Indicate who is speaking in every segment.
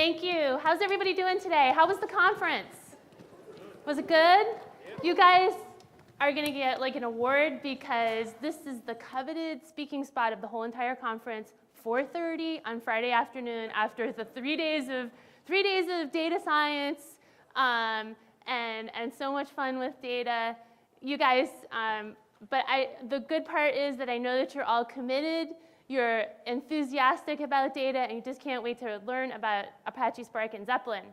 Speaker 1: Thank you. How's everybody doing today? How was the conference? Was it good? You guys are going to get like an award because this is the coveted speaking spot of the whole entire conference, 4:30 on Friday afternoon after the 3 days of data science and so much fun with data. You guys, but the good part is that I know that you're all committed, you're enthusiastic about data, and you just can't wait to learn about Apache Spark and Zeppelin.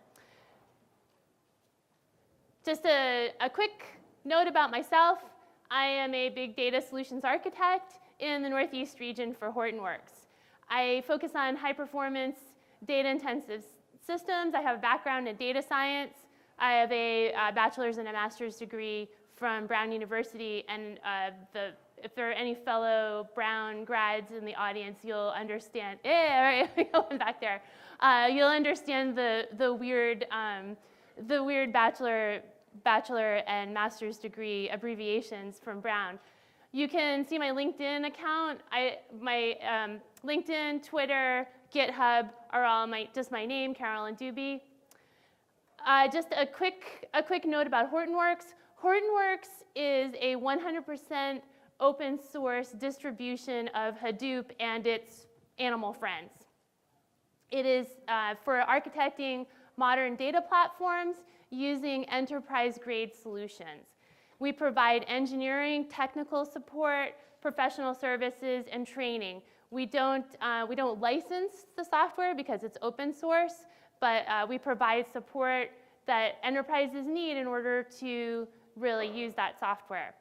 Speaker 1: Just a quick note about myself. I am a big data solutions architect in the Northeast region for Hortonworks. I focus on high-performance, data-intensive systems. I have a background in data science. I have a bachelor's and a master's degree from Brown University, and if there are any fellow Brown grads in the audience, you'll understand. All right, going back there. You'll understand the weird bachelor and master's degree abbreviations from Brown. You can see my LinkedIn account. My LinkedIn, Twitter, GitHub are all just my name, Carolyn Duby. Just a quick note about Hortonworks. Hortonworks is a 100% open source distribution of Hadoop and its animal friends. It is for architecting modern data platforms using enterprise-grade solutions. We provide engineering, technical support, professional services, and training. We don't license the software because it's open source, but we provide support that enterprises need in order to really use that software.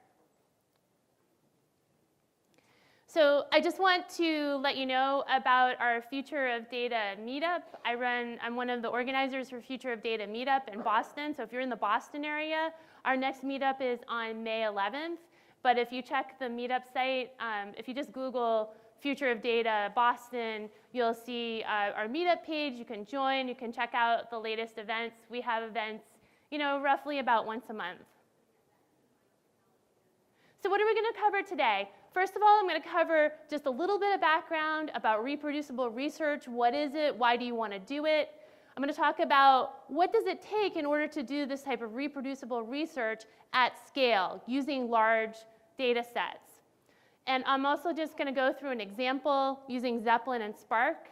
Speaker 1: So I just want to let you know about our Future of Data meetup. I'm one of the organizers for Future of Data meetup in Boston. So if you're in the Boston area, our next meetup is on May 11th. But if you check the meetup site, if you just Google Future of Data Boston, you'll see our meetup page. You can join. You can check out the latest events. We have events, roughly about once a month. So what are we going to cover today? First of all, I'm going to cover just a little bit of background about reproducible research. What is it? Why do you want to do it? I'm going to talk about what does it take in order to do this type of reproducible research at scale using large data sets. And I'm also just going to go through an example using Zeppelin and Spark.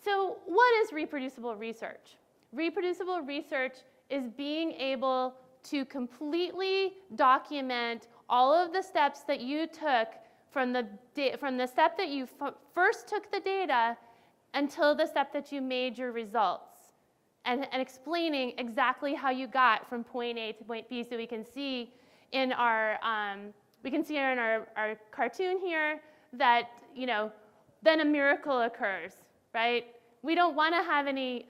Speaker 1: So what is reproducible research? Reproducible research is being able to completely document all of the steps that you took from the step that you first took the data until the step that you made your results, and explaining exactly how you got from point A to point B. So we can see in our cartoon here that then a miracle occurs, right? We don't want to have any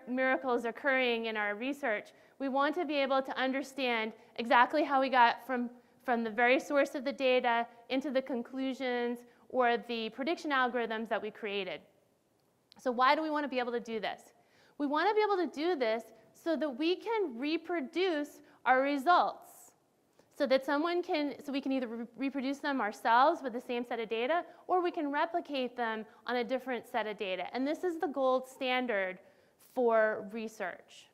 Speaker 1: miracles occurring in our research. We want to be able to understand exactly how we got from the very source of the data into the conclusions or the prediction algorithms that we created. So why do we want to be able to do this? We want to be able to do this so that we can reproduce our results, so we can either reproduce them ourselves with the same set of data, or we can replicate them on a different set of data. And this is the gold standard for research.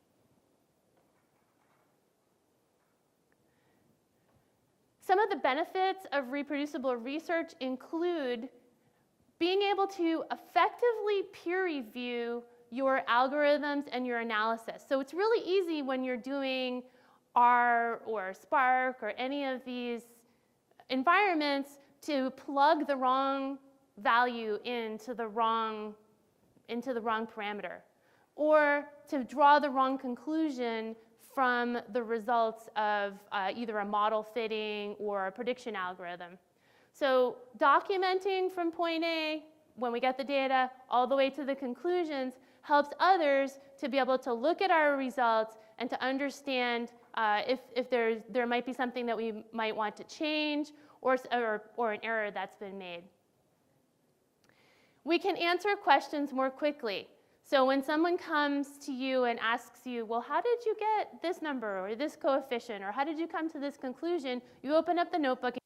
Speaker 1: Some of the benefits of reproducible research include being able to effectively peer review your algorithms and your analysis. So it's really easy when you're doing R or Spark or any of these environments to plug the wrong value into the wrong parameter, or to draw the wrong conclusion from the results of either a model fitting or a prediction algorithm. So documenting from point A, when we get the data, all the way to the conclusions, helps others to be able to look at our results and to understand if there might be something that we might want to change or an error that's been made. We can answer questions more quickly. So when someone comes to you and asks you, well, how did you get this number or this coefficient, or how did you come to this conclusion? You open up the notebook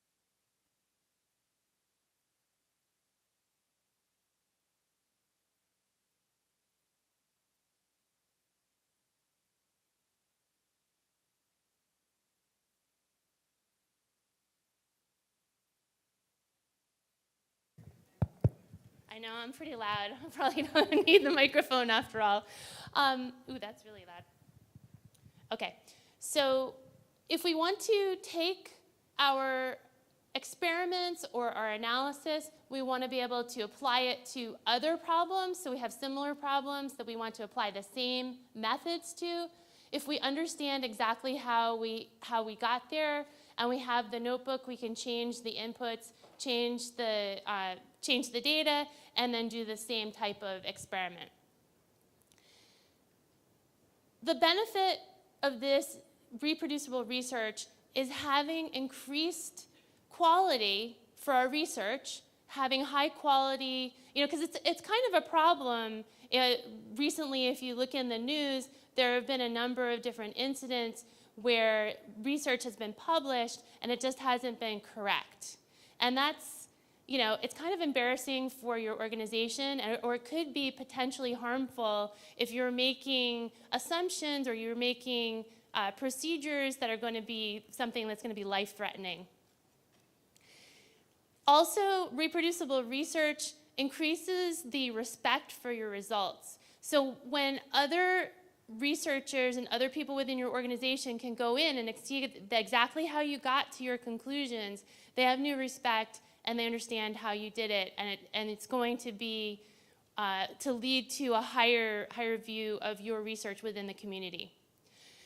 Speaker 1: I know I'm pretty loud. I probably don't need the microphone after all. Ooh, that's really loud. Okay, so if we want to take our experiments or our analysis, we want to be able to apply it to other problems. So we have similar problems that we want to apply the same methods to. If we understand exactly how we got there, and we have the notebook, we can change the inputs, change the data, and then do the same type of experiment. The benefit of this reproducible research is having increased quality for our research, having high quality, because it's kind of a problem. Recently, if you look in the news, there have been a number of different incidents where research has been published and it just hasn't been correct. And that's, it's kind of embarrassing for your organization, or it could be potentially harmful if you're making assumptions or you're making procedures that are going to be something that's going to be life-threatening. Also, reproducible research increases the respect for your results. So when other researchers and other people within your organization can go in and see exactly how you got to your conclusions, they have new respect and they understand how you did it, and it's going to be to lead to a higher view of your research within the community.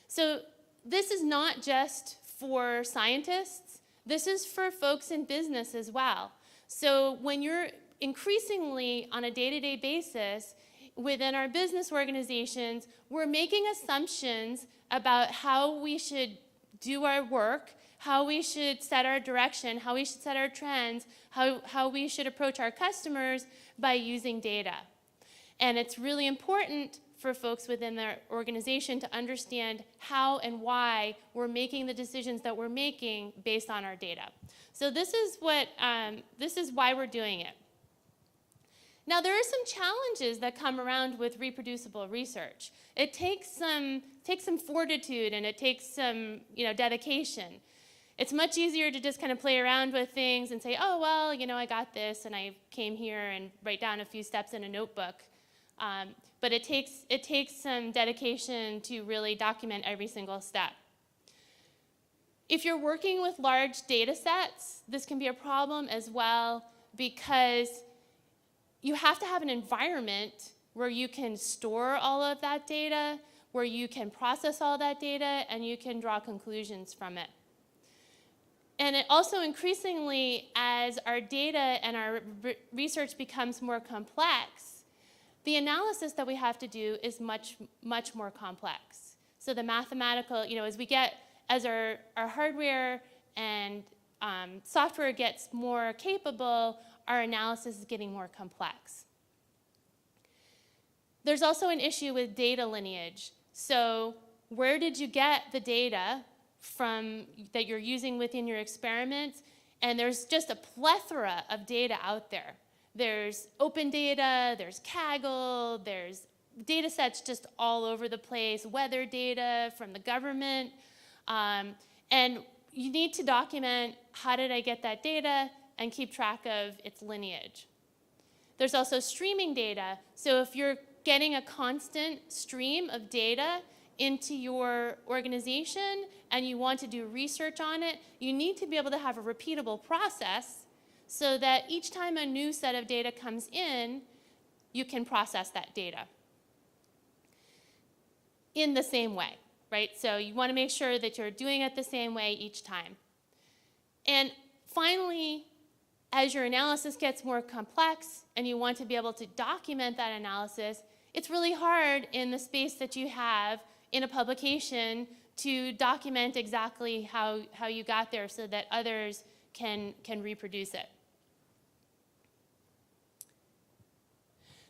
Speaker 1: So this is not just for scientists, this is for folks in business as well. So when you're increasingly on a day-to-day basis within our business organizations, we're making assumptions about how we should do our work, how we should set our direction, how we should set our trends, how we should approach our customers by using data. And it's really important for folks within their organization to understand how and why we're making the decisions that we're making based on our data. So this is why we're doing it. Now, there are some challenges that come around with reproducible research. It takes some fortitude and it takes some dedication. It's much easier to just kind of play around with things and say, oh, well, I got this and I came here and write down a few steps in a notebook. But it takes some dedication to really document every single step. If you're working with large data sets, this can be a problem as well, because you have to have an environment where you can store all of that data, where you can process all that data, and you can draw conclusions from it. And it also increasingly, as our data and our research becomes more complex, the analysis that we have to do is much, much more complex. So the mathematical, as our hardware and software gets more capable, our analysis is getting more complex. There's also an issue with data lineage. So where did you get the data from that you're using within your experiments? And there's just a plethora of data out there. There's open data, there's Kaggle, there's data sets just all over the place, weather data from the government. And you need to document, how did I get that data, and keep track of its lineage. There's also streaming data. So if you're getting a constant stream of data into your organization and you want to do research on it, you need to be able to have a repeatable process so that each time a new set of data comes in, you can process that data in the same way, right? So you want to make sure that you're doing it the same way each time. And finally, as your analysis gets more complex and you want to be able to document that analysis, it's really hard in the space that you have in a publication to document exactly how you got there so that others can reproduce it.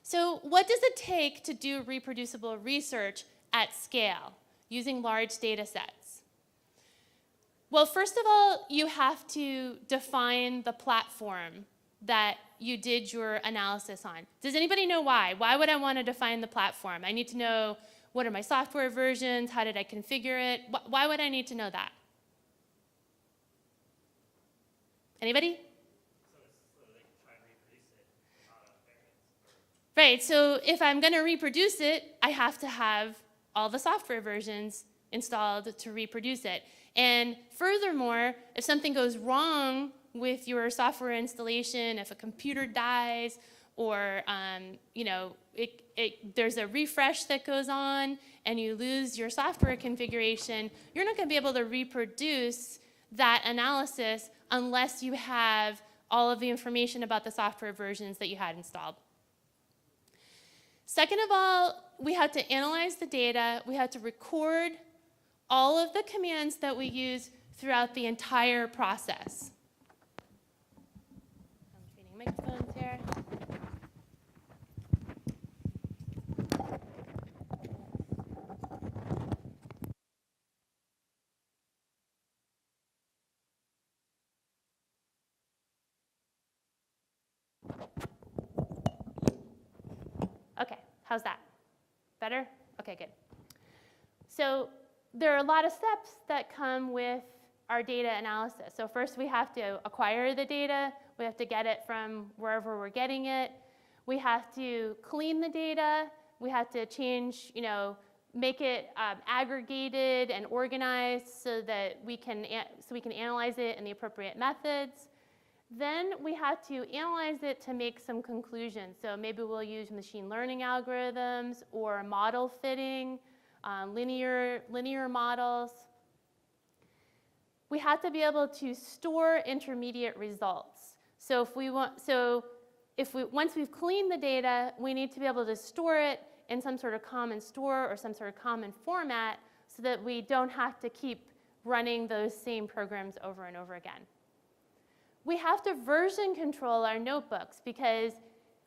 Speaker 1: So what does it take to do reproducible research at scale using large data sets? Well, first of all, you have to define the platform that you did your analysis on. Does anybody know why? Why would I want to define the platform? I need to know, what are my software versions? How did I configure it? Why would I need to know that? Anybody?
Speaker 2: So they can try and reproduce it without a variant.
Speaker 1: Right, so if I'm going to reproduce it, I have to have all the software versions installed to reproduce it. And furthermore, if something goes wrong with your software installation, if a computer dies, or there's a refresh that goes on and you lose your software configuration, you're not going to be able to reproduce that analysis unless you have all of the information about the software versions that you had installed. Second of all, we had to analyze the data. We had to record all of the commands that we use throughout the entire process. I'm treating microphones here. Okay, how's that? Better? Okay, good. So there are a lot of steps that come with our data analysis. So first we have to acquire the data. We have to get it from wherever we're getting it. We have to clean the data. We have to change, make it aggregated and organized so that we can analyze it in the appropriate methods. Then we have to analyze it to make some conclusions. So maybe we'll use machine learning algorithms or model fitting, linear models. We have to be able to store intermediate results. So once we've cleaned the data, we need to be able to store it in some sort of common store or some sort of common format so that we don't have to keep running those same programs over and over again. We have to version control our notebooks because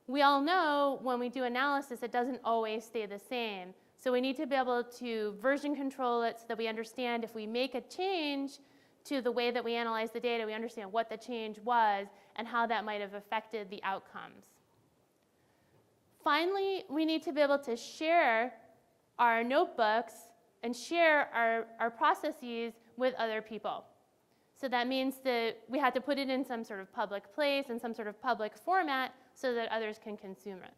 Speaker 1: we all know when we do analysis, it doesn't always stay the same. So we need to be able to version control it so that we understand if we make a change to the way that we analyze the data, we understand what the change was and how that might have affected the outcomes. Finally, we need to be able to share our notebooks and share our processes with other people. So that means that we had to put it in some sort of public place and some sort of public format so that others can consume it.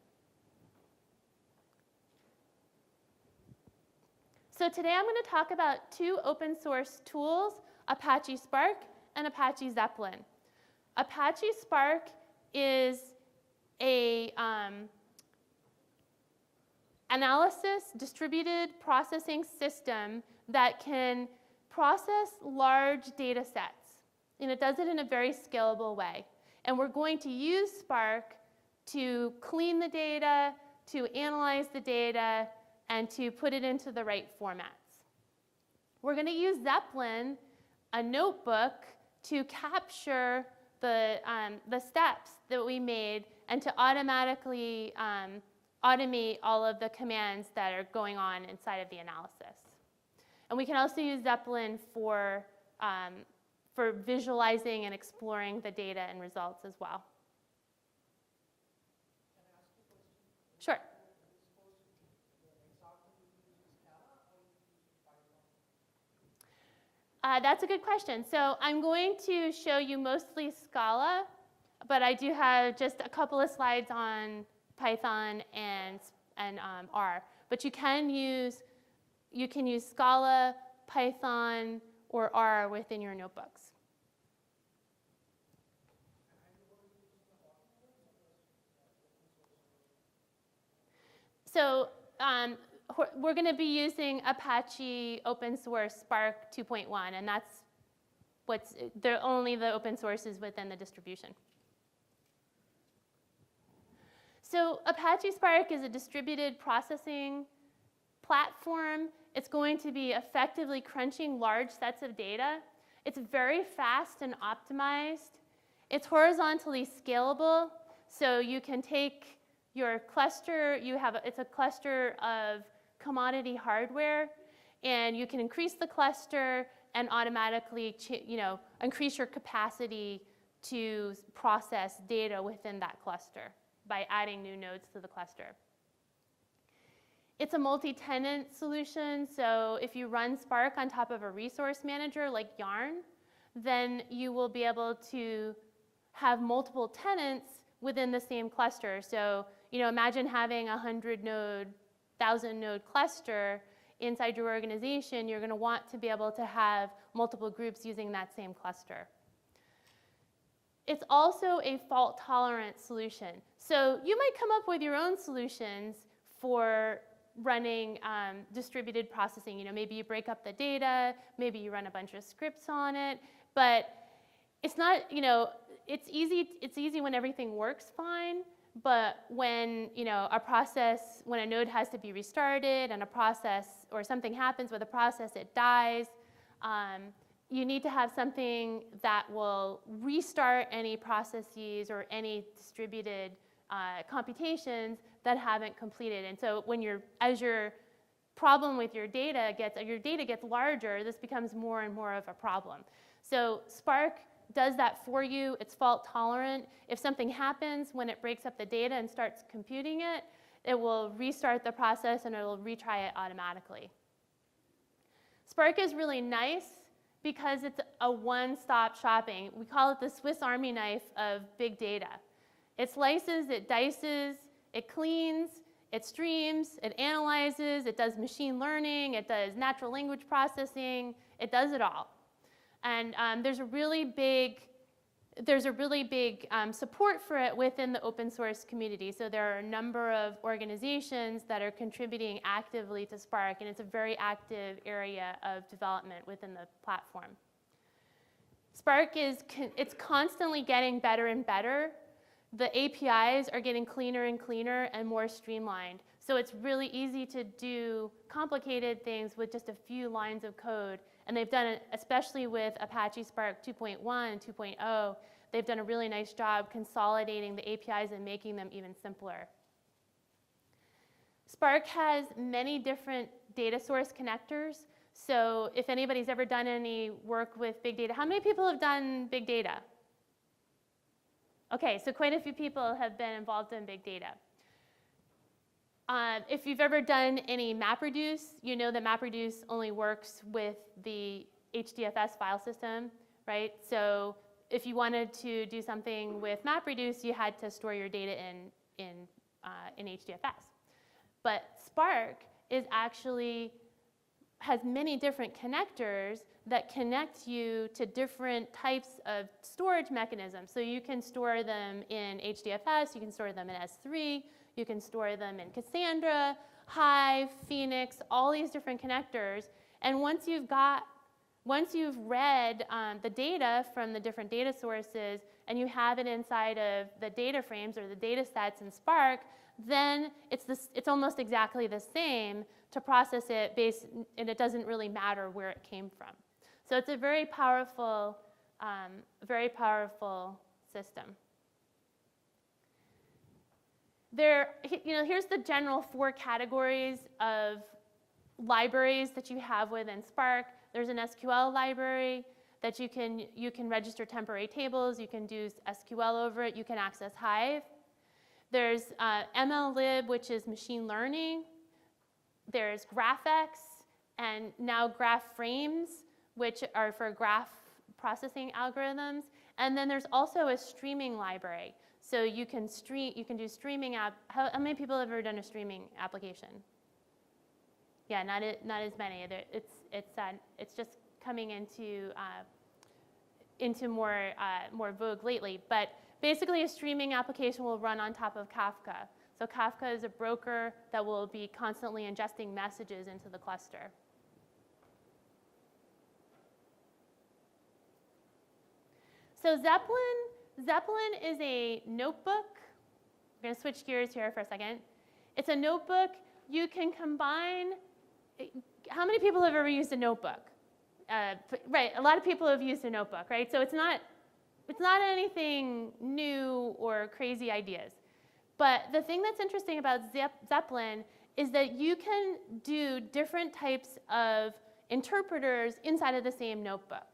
Speaker 1: So today I'm going to talk about two open source tools, Apache Spark and Apache Zeppelin. Apache Spark is a distributed processing system that can process large data sets, and it does it in a very scalable way. And we're going to use Spark to clean the data, to analyze the data, and to put it into the right formats. We're going to use Zeppelin, a notebook, to capture the steps that we made and to automatically automate all of the commands that are going on inside of the analysis. And we can also use Zeppelin for visualizing and exploring the data and results as well. Sure. That's a good question. So I'm going to show you mostly Scala, but I do have just a couple of slides on Python and R. But you can use Scala, Python, or R within your notebooks. So we're going to be using Apache open source Spark 2.1, and that's only the open sources within the distribution. So Apache Spark is a distributed processing platform. It's going to be effectively crunching large sets of data. It's very fast and optimized. It's horizontally scalable, so you can take your cluster, it's a cluster of commodity hardware, and you can increase the cluster and automatically increase your capacity to process data within that cluster by adding new nodes to the cluster. It's a multi-tenant solution, so if you run Spark on top of a resource manager like Yarn, then you will be able to have multiple tenants within the same cluster. So imagine having a 100-node, 1,000-node cluster inside your organization. You're going to want to be able to have multiple groups using that same cluster. It's also a fault-tolerant solution. So you might come up with your own solutions for running distributed processing. Maybe you break up the data, maybe you run a bunch of scripts on it, but it's not, it's easy when everything works fine, but when, when a node has to be restarted and a process, or something happens with a process, it dies, you need to have something that will restart any processes or any distributed computations that haven't completed. And so as your problem with your data gets larger, this becomes more and more of a problem. So Spark does that for you. It's fault tolerant. If something happens when it breaks up the data and starts computing it, it will restart the process and it will retry it automatically. Spark is really nice because it's a one-stop shopping. We call it the Swiss Army knife of big data. It slices, it dices, it cleans, it streams, it analyzes, it does machine learning, it does natural language processing, it does it all. And there's a really big support for it within the open source community. So there are a number of organizations that are contributing actively to Spark, and it's a very active area of development within the platform. Spark it's constantly getting better and better. The APIs are getting cleaner and cleaner and more streamlined. So it's really easy to do complicated things with just a few lines of code. And they've done it, especially with Apache Spark 2.1 and 2.0, they've done a really nice job consolidating the APIs and making them even simpler. Spark has many different data source connectors. So if anybody's ever done any work with big data, how many people have done big data? Okay, so quite a few people have been involved in big data. If you've ever done any MapReduce, you know that MapReduce only works with the HDFS file system, right? So if you wanted to do something with MapReduce, you had to store your data in HDFS. But Spark has many different connectors that connect you to different types of storage mechanisms. So you can store them in HDFS, you can store them in S3, you can store them in Cassandra, Hive, Phoenix, all these different connectors. And once you've read the data from the different data sources and you have it inside of the data frames or the data sets in Spark, then it's almost exactly the same to process it and it doesn't really matter where it came from. So it's a very powerful system. Here's the general 4 categories of libraries that you have within Spark. There's an SQL library that you can register temporary tables. You can do SQL over it. You can access Hive. There's MLlib, which is machine learning. There's GraphX and now GraphFrames, which are for graph processing algorithms. And then there's also a streaming library. So you can do streaming how many people have ever done a streaming application? Yeah, not as many. It's just coming into more vogue lately. But basically, a streaming application will run on top of Kafka. So Kafka is a broker that will be constantly ingesting messages into the cluster. So Zeppelin is a notebook. I'm going to switch gears here for a second. It's a notebook. You can combine. How many people have ever used a notebook? Right, a lot of people have used a notebook, right? So it's not anything new or crazy ideas. But the thing that's interesting about Zeppelin is that you can do different types of interpreters inside of the same notebook.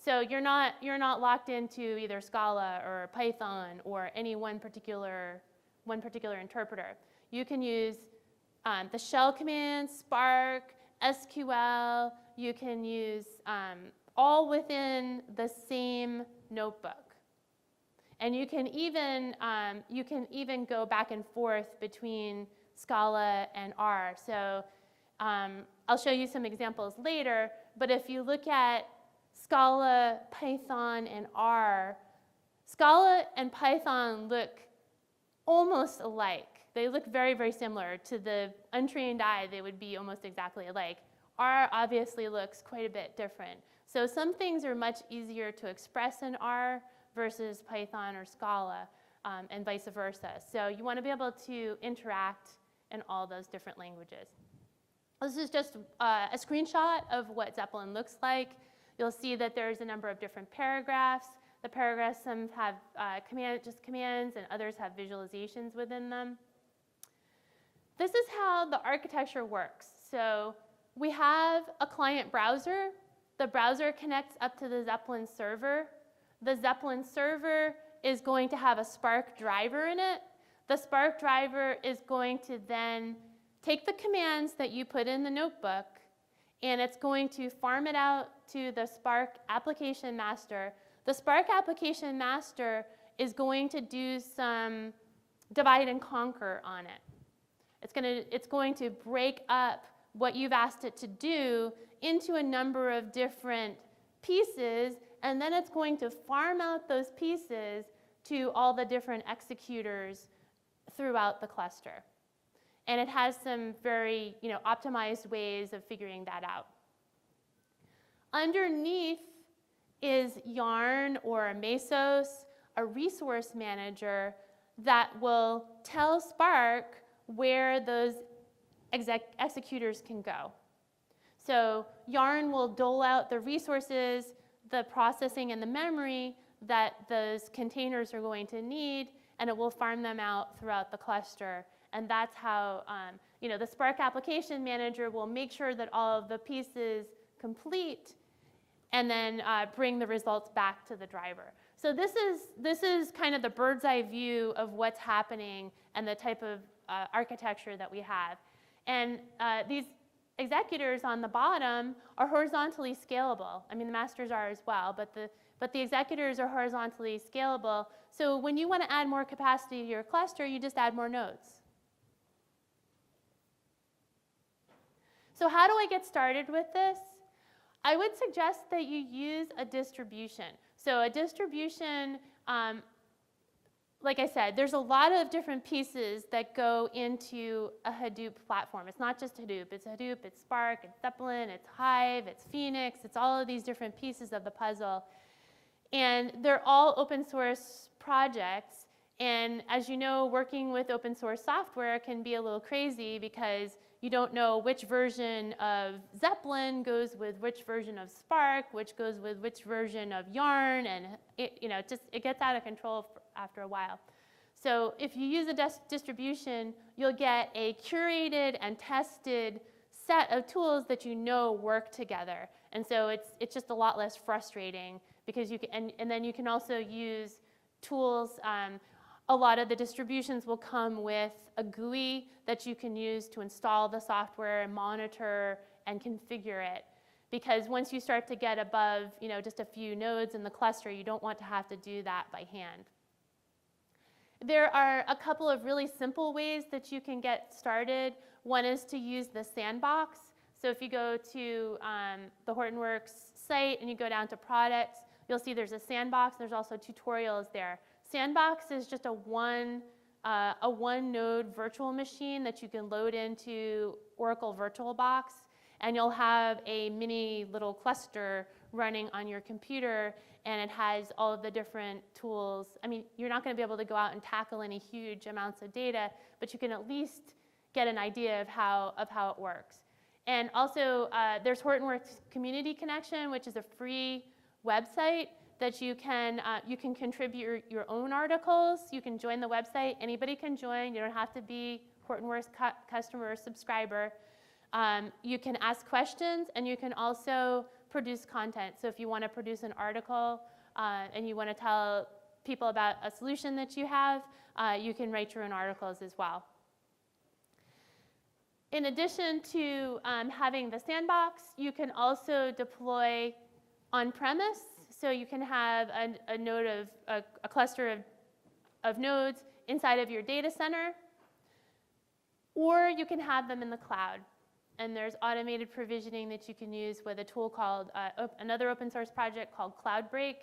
Speaker 1: So you're not locked into either Scala or Python or any one particular interpreter. You can use the shell commands, Spark, SQL. You can use all within the same notebook. And you can even go back and forth between Scala and R. So I'll show you some examples later, but if you look at Scala, Python, and R, Scala and Python look almost alike. They look very, very similar. To the untrained eye, they would be almost exactly alike. R obviously looks quite a bit different. So some things are much easier to express in R versus Python or Scala, and vice versa. So you want to be able to interact in all those different languages. This is just a screenshot of what Zeppelin looks like. You'll see that there's a number of different paragraphs. The paragraphs, some have just commands, and others have visualizations within them. This is how the architecture works. So we have a client browser. The browser connects up to the Zeppelin server. The Zeppelin server is going to have a Spark driver in it. The Spark driver is going to then take the commands that you put in the notebook, and it's going to farm it out to the Spark application master. The Spark application master is going to do some divide and conquer on it. It's going to break up what you've asked it to do into a number of different pieces, and then it's going to farm out those pieces to all the different executors throughout the cluster. And it has some very optimized ways of figuring that out. Underneath is Yarn or Mesos, a resource manager that will tell Spark where those executors can go. So Yarn will dole out the resources, the processing, and the memory that those containers are going to need, and it will farm them out throughout the cluster. And that's how the Spark application manager will make sure that all of the pieces complete, and then bring the results back to the driver. So this is kind of the bird's eye view of what's happening and the type of architecture that we have. And these executors on the bottom are horizontally scalable. I mean, the masters are as well, but the executors are horizontally scalable. So when you want to add more capacity to your cluster, you just add more nodes. So how do I get started with this? I would suggest that you use a distribution. So a distribution, like I said, there's a lot of different pieces that go into a Hadoop platform. It's not just Hadoop. It's Hadoop, it's Spark, it's Zeppelin, it's Hive, it's Phoenix. It's all of these different pieces of the puzzle. And they're all open source projects. And as you know, working with open source software can be a little crazy because you don't know which version of Zeppelin goes with which version of Spark, which goes with which version of Yarn, and it gets out of control after a while. So if you use a distribution, you'll get a curated and tested set of tools that you know work together. And so it's just a lot less frustrating because you can, and then you can also use tools. A lot of the distributions will come with a GUI that you can use to install the software and monitor and configure it. Because once you start to get above, just a few nodes in the cluster, you don't want to have to do that by hand. There are a couple of really simple ways that you can get started. One is to use the sandbox. So if you go to the Hortonworks site and you go down to products, you'll see there's a sandbox. There's also tutorials there. Sandbox is just a one node virtual machine that you can load into Oracle VirtualBox, and you'll have a mini little cluster running on your computer, and it has all of the different tools. I mean, you're not going to be able to go out and tackle any huge amounts of data, but you can at least get an idea of how it works. And also, there's Hortonworks Community Connection, which is a free website that you can contribute your own articles. You can join the website. Anybody can join. You don't have to be Hortonworks customer or subscriber. You can ask questions, and you can also produce content. So if you want to produce an article and you want to tell people about a solution that you have, you can write your own articles as well. In addition to having the sandbox, you can also deploy on-premise. so you can have a node of a cluster of nodes inside of your data center, or you can have them in the cloud. And there's automated provisioning that you can use with a tool called, another open source project called CloudBreak,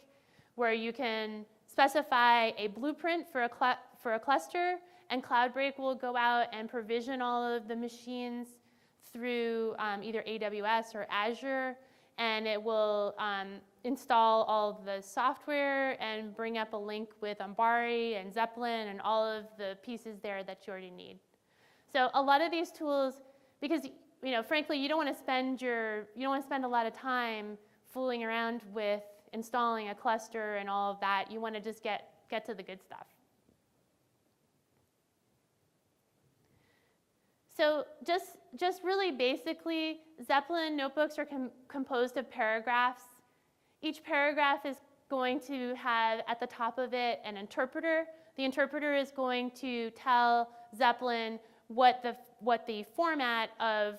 Speaker 1: where you can specify a blueprint for a cluster, and CloudBreak will go out and provision all of the machines through either AWS or Azure, and it will install all of the software and bring up a link with Ambari and Zeppelin and all of the pieces there that you already need. So a lot of these tools, because frankly, you don't want to spend a lot of time fooling around with installing a cluster and all of that. You want to just get to the good stuff. So just really basically, Zeppelin notebooks are composed of paragraphs. Each paragraph is going to have at the top of it an interpreter. The interpreter is going to tell Zeppelin what the format of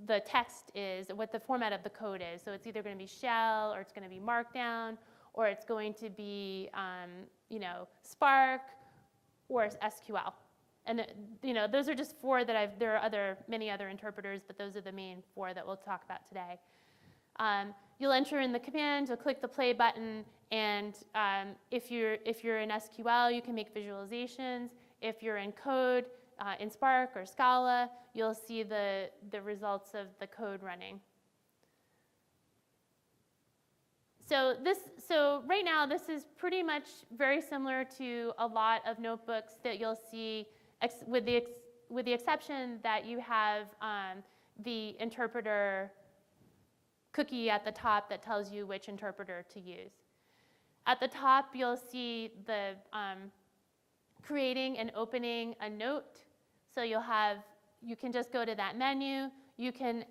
Speaker 1: the text is, what the format of the code is. So it's either going to be shell, or it's going to be markdown, or it's going to be Spark or SQL. And those are just four that there are many other interpreters, but those are the main four that we'll talk about today. You'll enter in the command, you'll click the play button, and if you're in SQL, you can make visualizations. If you're in code, in Spark or Scala, you'll see the results of the code running. So right now, this is pretty much very similar to a lot of notebooks that you'll see, with the exception that you have the interpreter cookie at the top that tells you which interpreter to use. At the top, you'll see the creating and opening a note. So you can just go to that menu. You can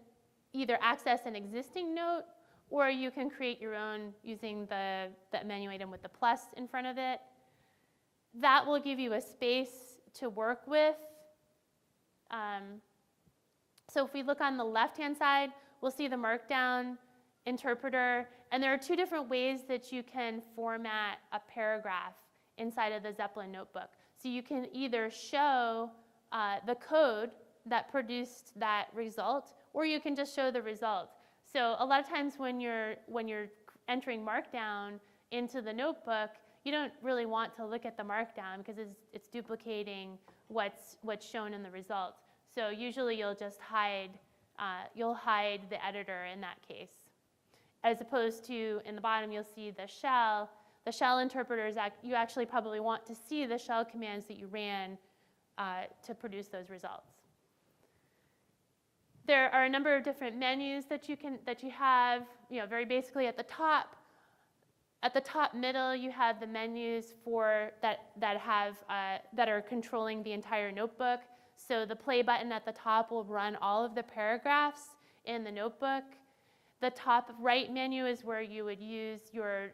Speaker 1: either access an existing note, or you can create your own using the menu item with the plus in front of it. That will give you a space to work with. So if we look on the left-hand side, we'll see the Markdown interpreter. And there are two different ways that you can format a paragraph inside of the Zeppelin notebook. So you can either show the code that produced that result, or you can just show the result. So a lot of times when you're entering Markdown into the notebook, you don't really want to look at the Markdown because it's duplicating what's shown in the result. So usually you'll just hide the editor in that case. As opposed to in the bottom, you'll see the shell. The shell interpreters, you actually probably want to see the shell commands that you ran to produce those results. There are a number of different menus that you have. Very basically at the top middle, you have the menus that are controlling the entire notebook. So the play button at the top will run all of the paragraphs in the notebook. The top right menu is where you would use your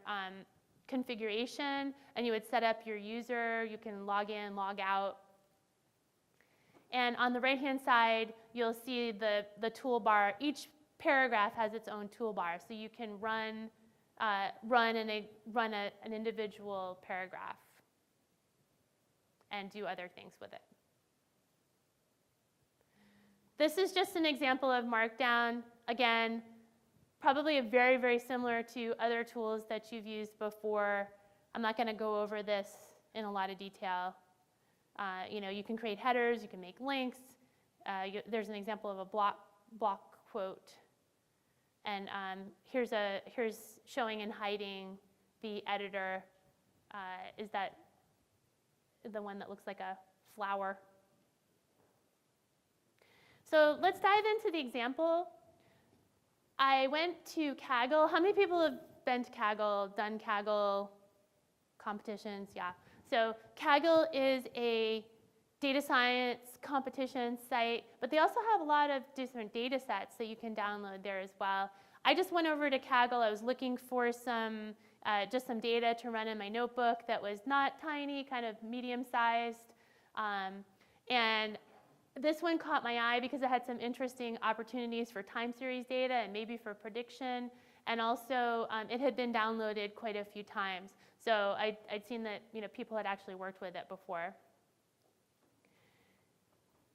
Speaker 1: configuration, and you would set up your user. You can log in, log out. And on the right-hand side, you'll see the toolbar. Each paragraph has its own toolbar, so you can run an individual paragraph and do other things with it. This is just an example of Markdown. Again, probably very, very similar to other tools that you've used before. I'm not going to go over this in a lot of detail. You can create headers, you can make links. There's an example of a block quote. And here's showing and hiding the editor. Is that the one that looks like a flower? So let's dive into the example. I went to Kaggle. How many people have been to Kaggle, done Kaggle competitions? Yeah. So Kaggle is a data science competition site, but they also have a lot of different data sets that you can download there as well. I just went over to Kaggle. I was looking for just some data to run in my notebook that was not tiny, kind of medium-sized. And this one caught my eye because it had some interesting opportunities for time series data and maybe for prediction. and also it had been downloaded quite a few times. So I'd seen that people had actually worked with it before.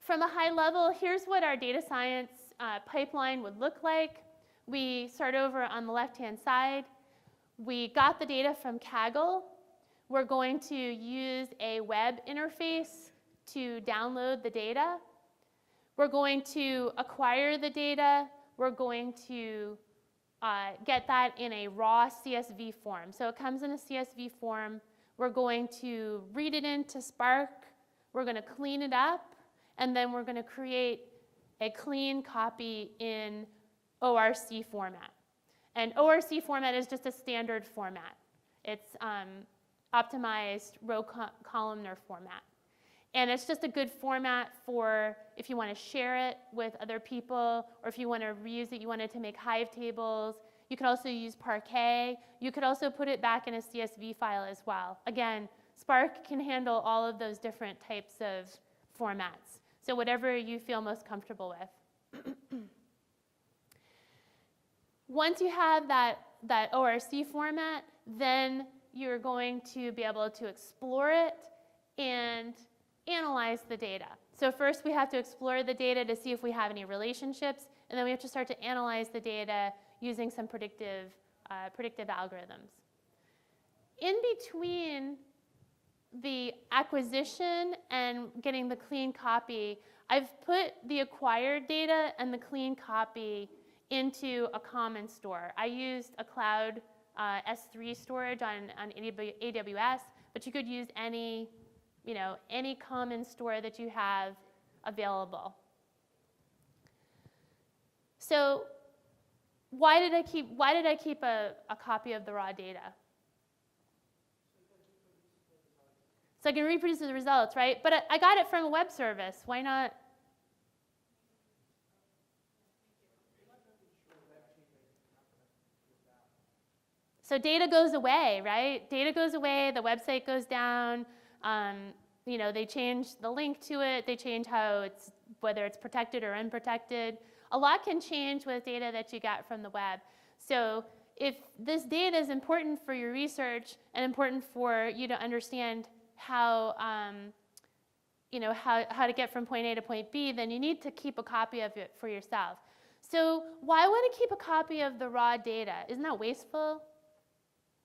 Speaker 1: From a high level, here's what our data science pipeline would look like. We start over on the left-hand side. We got the data from Kaggle. We're going to use a web interface to download the data. We're going to acquire the data. We're going to get that in a raw CSV form. So it comes in a CSV form. We're going to read it into Spark. We're going to clean it up. And then we're going to create a clean copy in ORC format. And ORC format is just a standard format. It's optimized row columnar format. And it's just a good format for if you want to share it with other people, or if you want to reuse it, you want it to make Hive tables. You could also use Parquet. You could also put it back in a CSV file as well. Again, Spark can handle all of those different types of formats. So whatever you feel most comfortable with. Once you have that ORC format, then you're going to be able to explore it and analyze the data. So first we have to explore the data to see if we have any relationships, and then we have to start to analyze the data using some predictive algorithms. In between the acquisition and getting the clean copy, I've put the acquired data and the clean copy into a common store. I used a cloud S3 storage on AWS, but you could use any common store that you have available. So why did I keep a copy of the raw data? So I can reproduce the results, right? But I got it from a web service. Why not? So data goes away, right? Data goes away, the website goes down. They change the link to it. They change whether it's protected or unprotected. A lot can change with data that you got from the web. So if this data is important for your research and important for you to understand how to get from point A to point B, then you need to keep a copy of it for yourself. So why want to keep a copy of the raw data? Isn't that wasteful?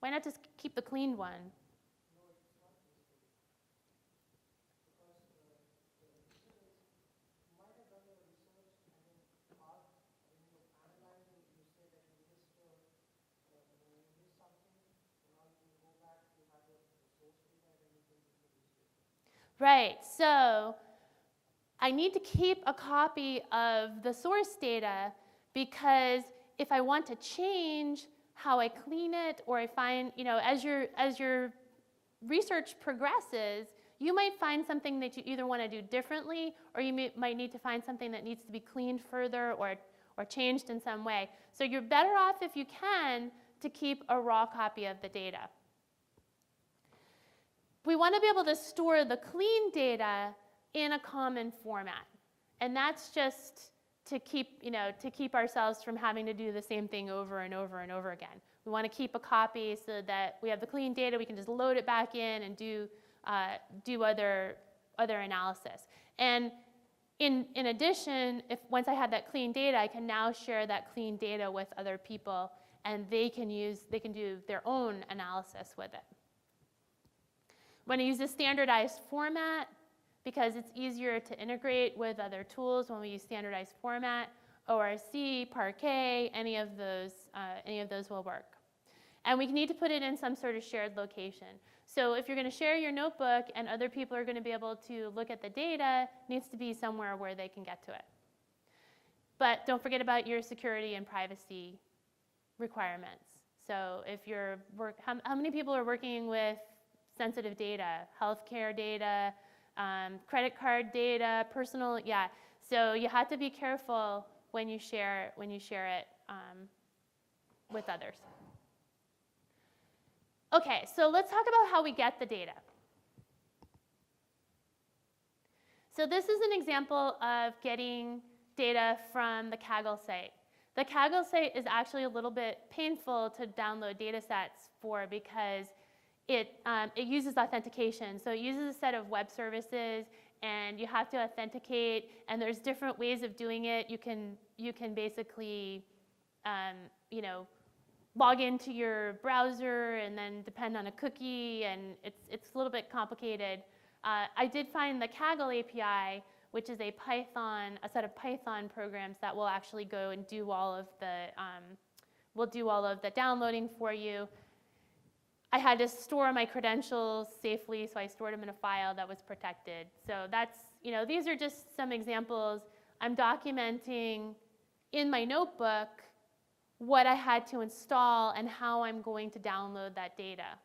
Speaker 1: Why not just keep the cleaned one? Right, so I need to keep a copy of the source data because if I want to change how I clean it, or I find, as your research progresses, you might find something that you either want to do differently, or you might need to find something that needs to be cleaned further or changed in some way. So you're better off, if you can, to keep a raw copy of the data. We want to be able to store the clean data in a common format. And that's just to keep ourselves from having to do the same thing over and over and over again. We want to keep a copy so that we have the clean data, we can just load it back in and do other analysis. And in addition, once I have that clean data, I can now share that clean data with other people, and they can do their own analysis with it. When I use a standardized format, because it's easier to integrate with other tools when we use standardized format, ORC, Parquet, any of those will work. And we need to put it in some sort of shared location. So if you're going to share your notebook and other people are going to be able to look at the data, it needs to be somewhere where they can get to it. But don't forget about your security and privacy requirements. So if how many people are working with sensitive data, healthcare data, credit card data, personal, yeah. So you have to be careful when you share it with others. Okay, so let's talk about how we get the data. So this is an example of getting data from the Kaggle site. The Kaggle site is actually a little bit painful to download data sets for because it uses authentication. So it uses a set of web services, and you have to authenticate, and there's different ways of doing it. You can basically log into your browser and then depend on a cookie, and it's a little bit complicated. I did find the Kaggle API, which is a set of Python programs that will actually go and do all of the downloading for you. I had to store my credentials safely, so I stored them in a file that was protected. So that's, these are just some examples. I'm documenting in my notebook what I had to install and how I'm going to download that data.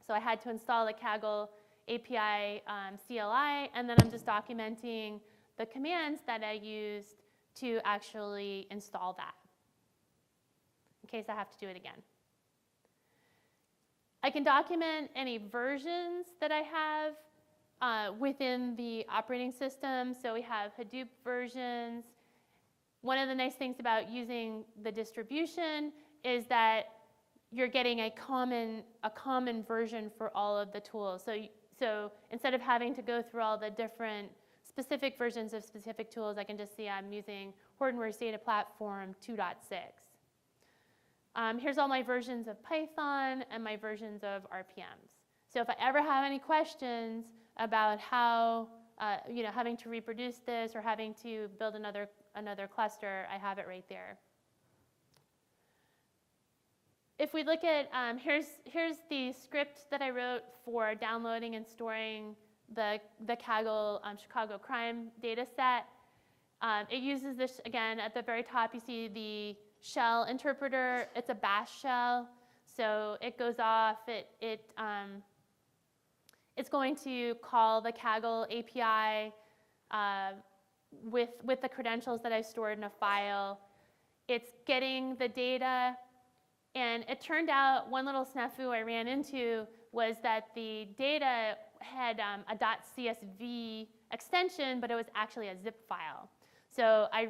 Speaker 1: So I had to install the Kaggle API CLI, and then I'm just documenting the commands that I used to actually install that, in case I have to do it again. I can document any versions that I have within the operating system. So we have Hadoop versions. One of the nice things about using the distribution is that you're getting a common version for all of the tools. So instead of having to go through all the different specific versions of specific tools, I can just see I'm using Hortonworks Data Platform 2.6. Here's all my versions of Python and my versions of RPMs. So if I ever have any questions about how, having to reproduce this or having to build another cluster, I have it right there. If we look at, here's the script that I wrote for downloading and storing the Kaggle Chicago crime data set. It uses this, again, at the very top, you see the shell interpreter. It's a bash shell, so it goes off. It's going to call the Kaggle API with the credentials that I stored in a file. It's getting the data, and it turned out one little snafu I ran into was that the data had a .csv extension, but it was actually a zip file. So I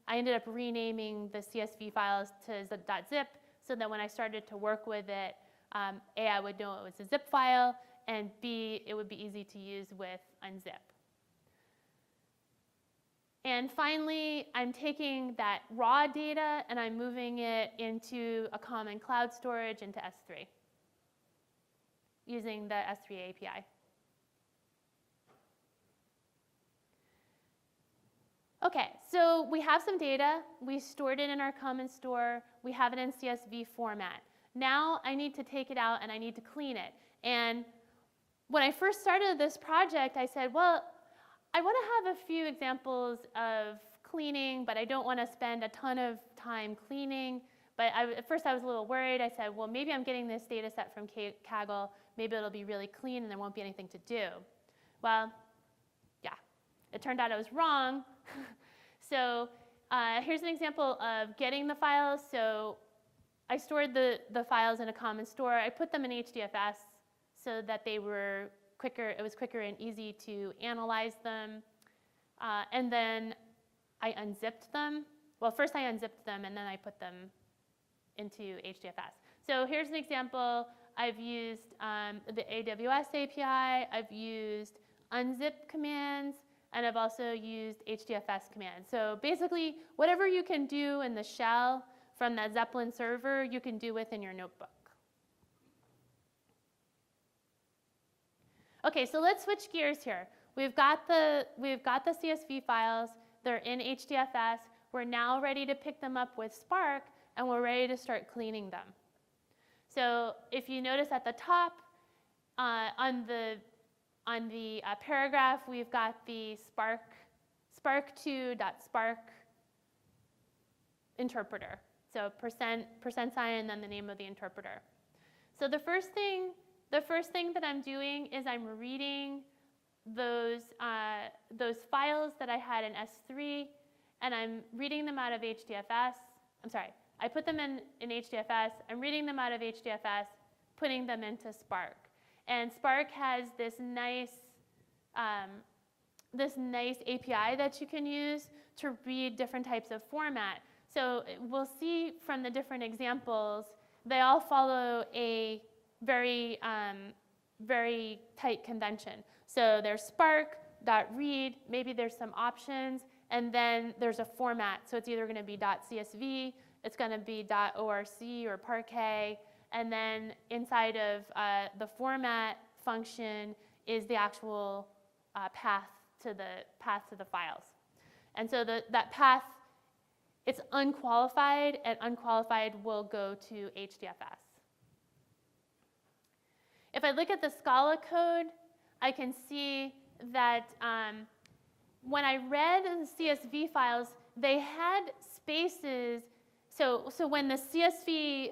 Speaker 1: ended up renaming the CSV files to .zip so that when I started to work with it, A, I would know it was a zip file, and B, it would be easy to use with unzip. And finally, I'm taking that raw data and I'm moving it into a common cloud storage into S3 using the S3 API. Okay, so we have some data. We stored it in our common store. We have it in CSV format. Now I need to take it out and I need to clean it. And when I first started this project, I said, well, I want to have a few examples of cleaning, but I don't want to spend a ton of time cleaning. But at first I was a little worried. I said, well, maybe I'm getting this data set from Kaggle. Maybe it'll be really clean and there won't be anything to do. Well, yeah, it turned out I was wrong. So here's an example of getting the files. So I stored the files in a common store. I put them in HDFS so that they were quicker. It was quicker and easy to analyze them. And then I unzipped them. Well, first I unzipped them and then I put them into HDFS. So here's an example. I've used the AWS API. I've used unzip commands. And I've also used HDFS commands. So basically, whatever you can do in the shell from that Zeppelin server, you can do within your notebook. Okay, so let's switch gears here. We've got the CSV files. They're in HDFS. We're now ready to pick them up with Spark, and we're ready to start cleaning them. So if you notice at the top, on the paragraph, we've got the spark2.spark interpreter. So % sign and then the name of the interpreter. So the first thing that I'm doing is I'm reading those files that I had in S3, and I'm reading them out of HDFS. I'm sorry, I put them in HDFS. I'm reading them out of HDFS, putting them into Spark. And Spark has this nice API that you can use to read different types of format. So we'll see from the different examples, they all follow a very, very tight convention. So there's Spark.read, maybe there's some options, and then there's a format. So it's either going to be .csv, it's going to be .orc or Parquet, and then inside of the format function is the actual path to the files. And so that path, it's unqualified, and unqualified will go to HDFS. If I look at the Scala code, I can see that when I read the CSV files, they had spaces. So when the CSV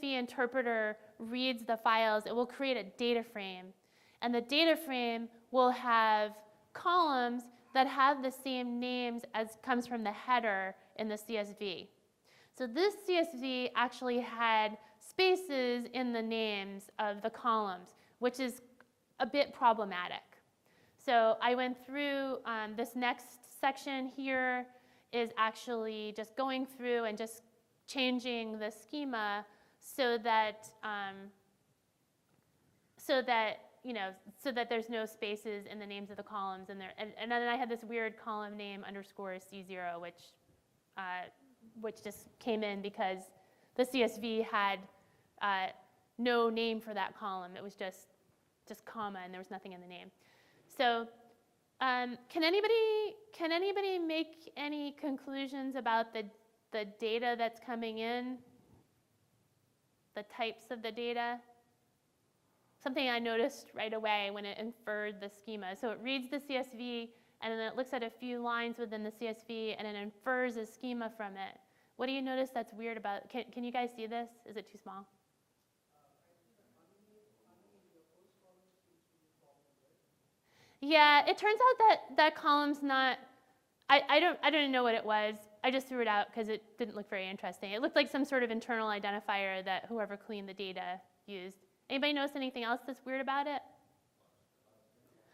Speaker 1: interpreter reads the files, it will create a data frame. And the data frame will have columns that have the same names as comes from the header in the CSV. So this CSV actually had spaces in the names of the columns, which is a bit problematic. So I went through this next section here is actually just going through and just changing the schema so that there's no spaces in the names of the columns in there. And then I had this weird column name _C0, which just came in because the CSV had no name for that column. It was just comma, and there was nothing in the name. So can anybody make any conclusions about the data that's coming in, the types of the data? Something I noticed right away when it inferred the schema. So it reads the CSV, and then it looks at a few lines within the CSV, and it infers a schema from it. What do you notice that's weird about it? Can you guys see this? Is it too small? Yeah, it turns out that column's not, I don't know what it was. I just threw it out because it didn't look very interesting. It looked like some sort of internal identifier that whoever cleaned the data used. Anybody notice anything else that's weird about it?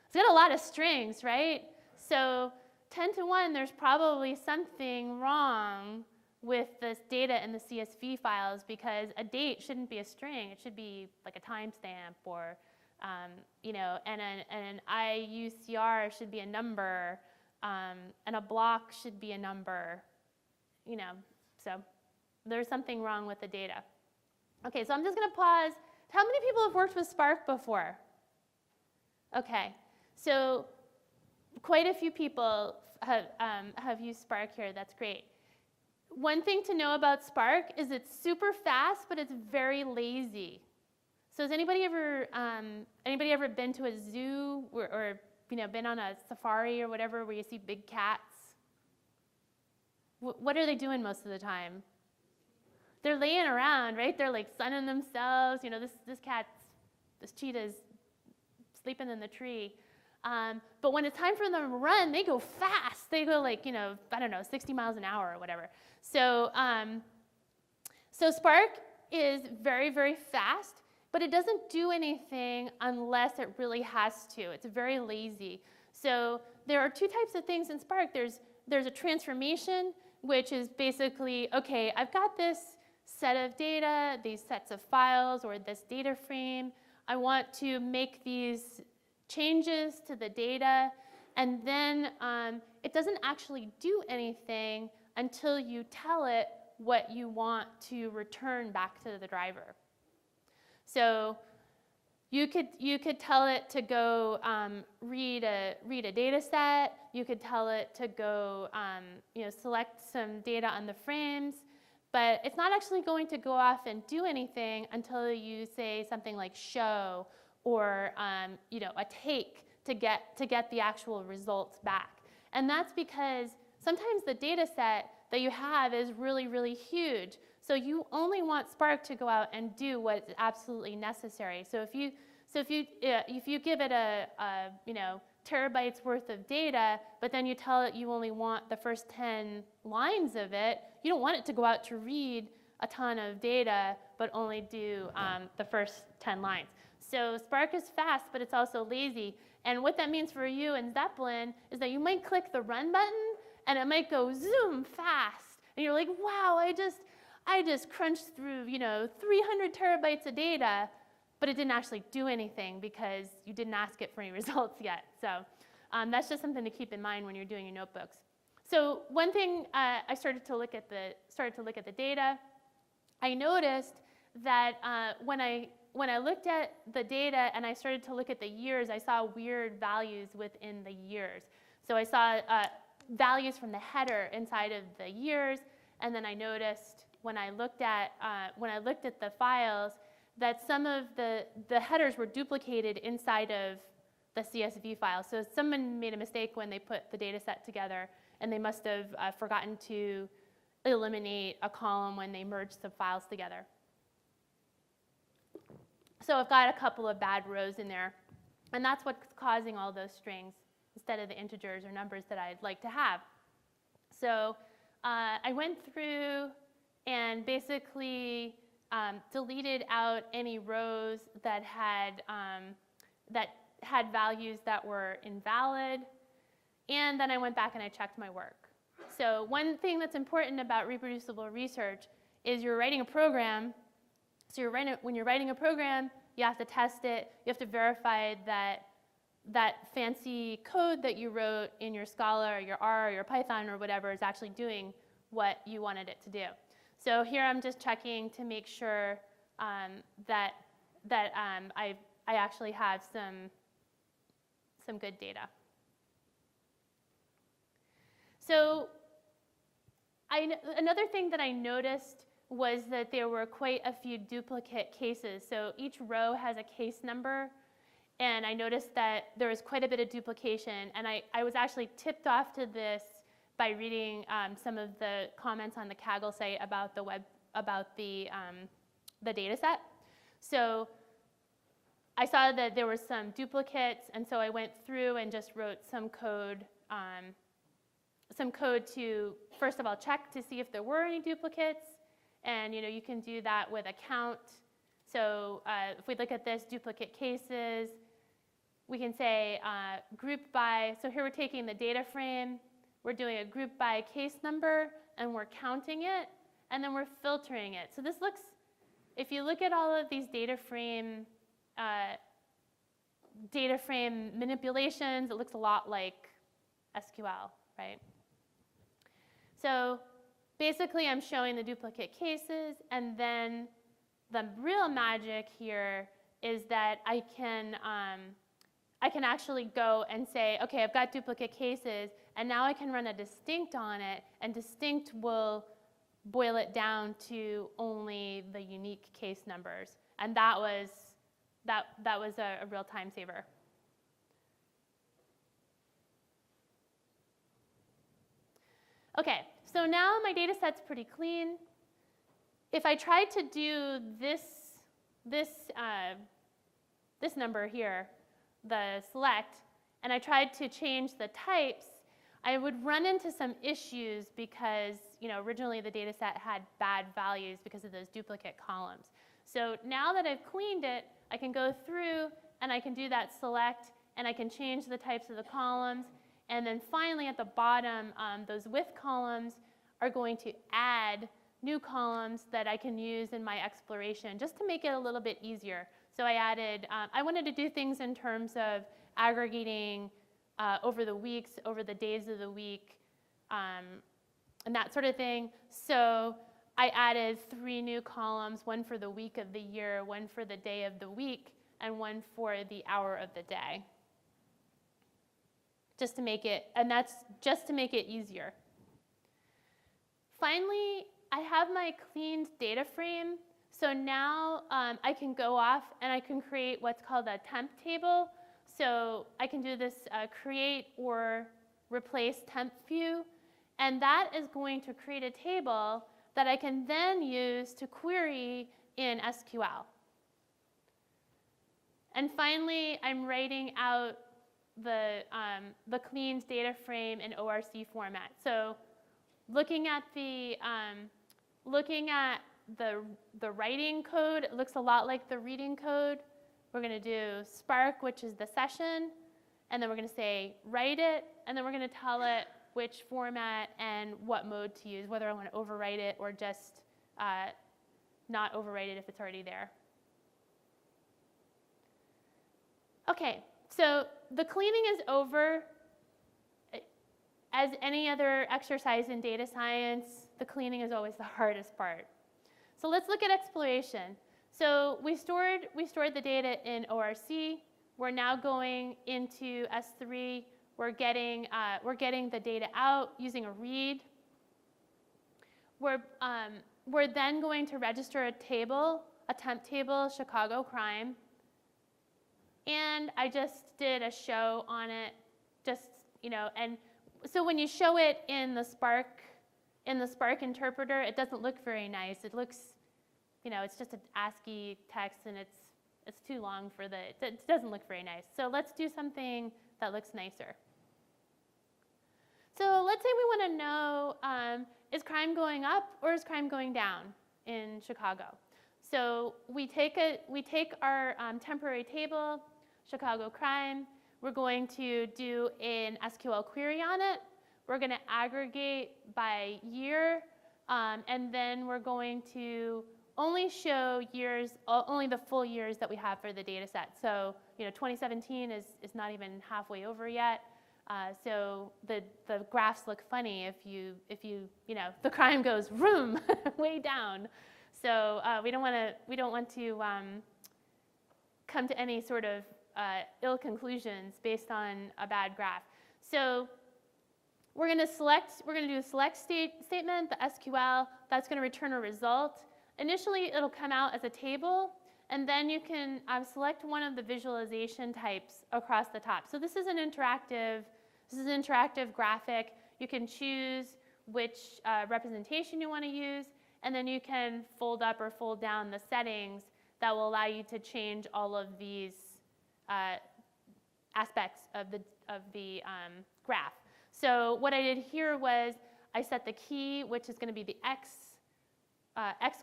Speaker 1: It's got a lot of strings, right? So 10 to 1, there's probably something wrong with this data in the CSV files because a date shouldn't be a string. It should be like a timestamp or, and an IUCR should be a number, and a block should be a number, so there's something wrong with the data. Okay, so I'm just going to pause. How many people have worked with Spark before? Okay, so quite a few people have used Spark here. That's great. One thing to know about Spark is it's super fast, but it's very lazy. So has anybody ever been to a zoo or been on a safari or whatever where you see big cats? What are they doing most of the time? They're laying around, right? They're like sunning themselves. This cheetah is sleeping in the tree. But when it's time for them to run, they go fast. They go 60 miles an hour or whatever. So Spark is very, very fast, but it doesn't do anything unless it really has to. It's very lazy. So there are two types of things in Spark. There's a transformation, which is basically, okay, I've got this set of data, these sets of files, or this data frame. I want to make these changes to the data, and then it doesn't actually do anything until you tell it what you want to return back to the driver. So you could tell it to go read a data set. You could tell it to go select some data on the frames, but it's not actually going to go off and do anything until you say something like show or a take to get the actual results back. And that's because sometimes the data set that you have is really, really huge. So you only want Spark to go out and do what is absolutely necessary. So if you give it a terabytes worth of data, but then you tell it you only want the first 10 lines of it, you don't want it to go out to read a ton of data, but only do the first 10 lines. So Spark is fast, but it's also lazy. And what that means for you in Zeppelin is that you might click the run button, and it might go zoom fast, and you're like, wow, I just crunched through, 300 terabytes of data, but it didn't actually do anything because you didn't ask it for any results yet. So that's just something to keep in mind when you're doing your notebooks. So one thing, I started to look at the data. I noticed that when I looked at the data and I started to look at the years, I saw weird values within the years. So I saw values from the header inside of the years, and then I noticed when I looked at the files that some of the headers were duplicated inside of the CSV file. So someone made a mistake when they put the data set together, and they must have forgotten to eliminate a column when they merged the files together. So I've got a couple of bad rows in there, and that's what's causing all those strings instead of the integers or numbers that I'd like to have. So I went through and basically deleted out any rows that had values that were invalid, and then I went back and I checked my work. So one thing that's important about reproducible research is you're writing a program. So when you're writing a program, you have to test it. You have to verify that fancy code that you wrote in your Scala or your R or your Python or whatever is actually doing what you wanted it to do. So here I'm just checking to make sure that I actually have some good data. So another thing that I noticed was that there were quite a few duplicate cases. So each row has a case number, and I noticed that there was quite a bit of duplication, and I was actually tipped off to this by reading some of the comments on the Kaggle site about the data set. So I saw that there were some duplicates, and so I went through and just wrote some code to, first of all, check to see if there were any duplicates. And you can do that with a count. So if we look at this, duplicate cases, we can say group by. So here we're taking the data frame, we're doing a group by case number, and we're counting it, and then we're filtering it. So this looks, if you look at all of these data frame manipulations, it looks a lot like SQL, right? So basically, I'm showing the duplicate cases, and then the real magic here is that I can actually go and say, okay, I've got duplicate cases, and now I can run a distinct on it, and distinct will boil it down to only the unique case numbers, and that was a real time saver. Okay, so now my data set's pretty clean. If I tried to do this number here, the select, and I tried to change the types, I would run into some issues because originally the data set had bad values because of those duplicate columns. So now that I've cleaned it, I can go through and I can do that select, and I can change the types of the columns. And then finally at the bottom, those with columns are going to add new columns that I can use in my exploration just to make it a little bit easier. So I added, I wanted to do things in terms of aggregating over the weeks, over the days of the week, and that sort of thing. So I added 3 new columns, one for the week of the year, one for the day of the week, and one for the hour of the day. Just to make it, and that's just to make it easier. Finally, I have my cleaned data frame. So now I can go off and I can create what's called a temp table. So I can do this create or replace temp view. And that is going to create a table that I can then use to query in SQL. And finally, I'm writing out the cleaned data frame in ORC format. So looking at the writing code, it looks a lot like the reading code. We're going to do Spark, which is the session, and then we're going to say write it, and then we're going to tell it which format and what mode to use, whether I want to overwrite it or just not overwrite it if it's already there. Okay, so the cleaning is over. As any other exercise in data science, the cleaning is always the hardest part. So let's look at exploration. So we stored the data in ORC. We're now going into S3. We're getting the data out using a read. We're then going to register a table, a temp table, Chicago crime. And I just did a show on it, just, and so when you show it in the Spark interpreter, it doesn't look very nice. It looks, it's just an ASCII text, and it's too long for it doesn't look very nice. So let's do something that looks nicer. So let's say we want to know, is crime going up or is crime going down in Chicago? So we take our temporary table, Chicago crime. We're going to do an SQL query on it. We're going to aggregate by year, and then we're going to only show years, only the full years that we have for the data set. So 2017 is not even halfway over yet. So the graphs look funny if the crime goes vroom way down. So we don't want to come to any sort of ill conclusions based on a bad graph. So we're going to do a select statement, the SQL, that's going to return a result. Initially, it'll come out as a table, and then you can select one of the visualization types across the top. So this is an interactive graphic. You can choose which representation you want to use, and then you can fold up or fold down the settings that will allow you to change all of these aspects of the graph. So what I did here was I set the key, which is going to be the x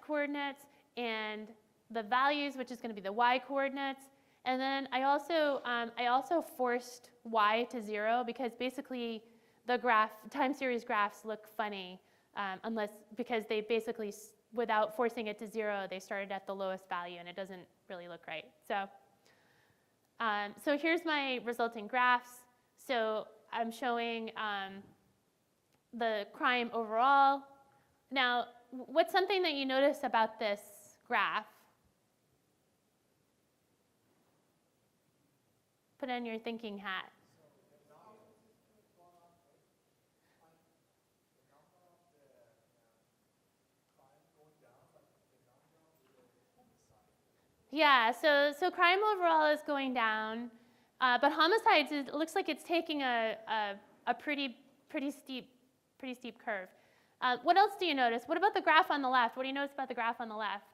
Speaker 1: coordinates, and the values, which is going to be the y coordinates. And then I also forced y to 0 because basically the time series graphs look funny because they basically, without forcing it to 0, they started at the lowest value, and it doesn't really look right. So here's my resulting graphs. So I'm showing the crime overall. Now, what's something that you notice about this graph? Put on your thinking hat. Yeah, so crime overall is going down, but homicides, it looks like it's taking a pretty steep curve. What else do you notice? What about the graph on the left? What do you notice about the graph on the left?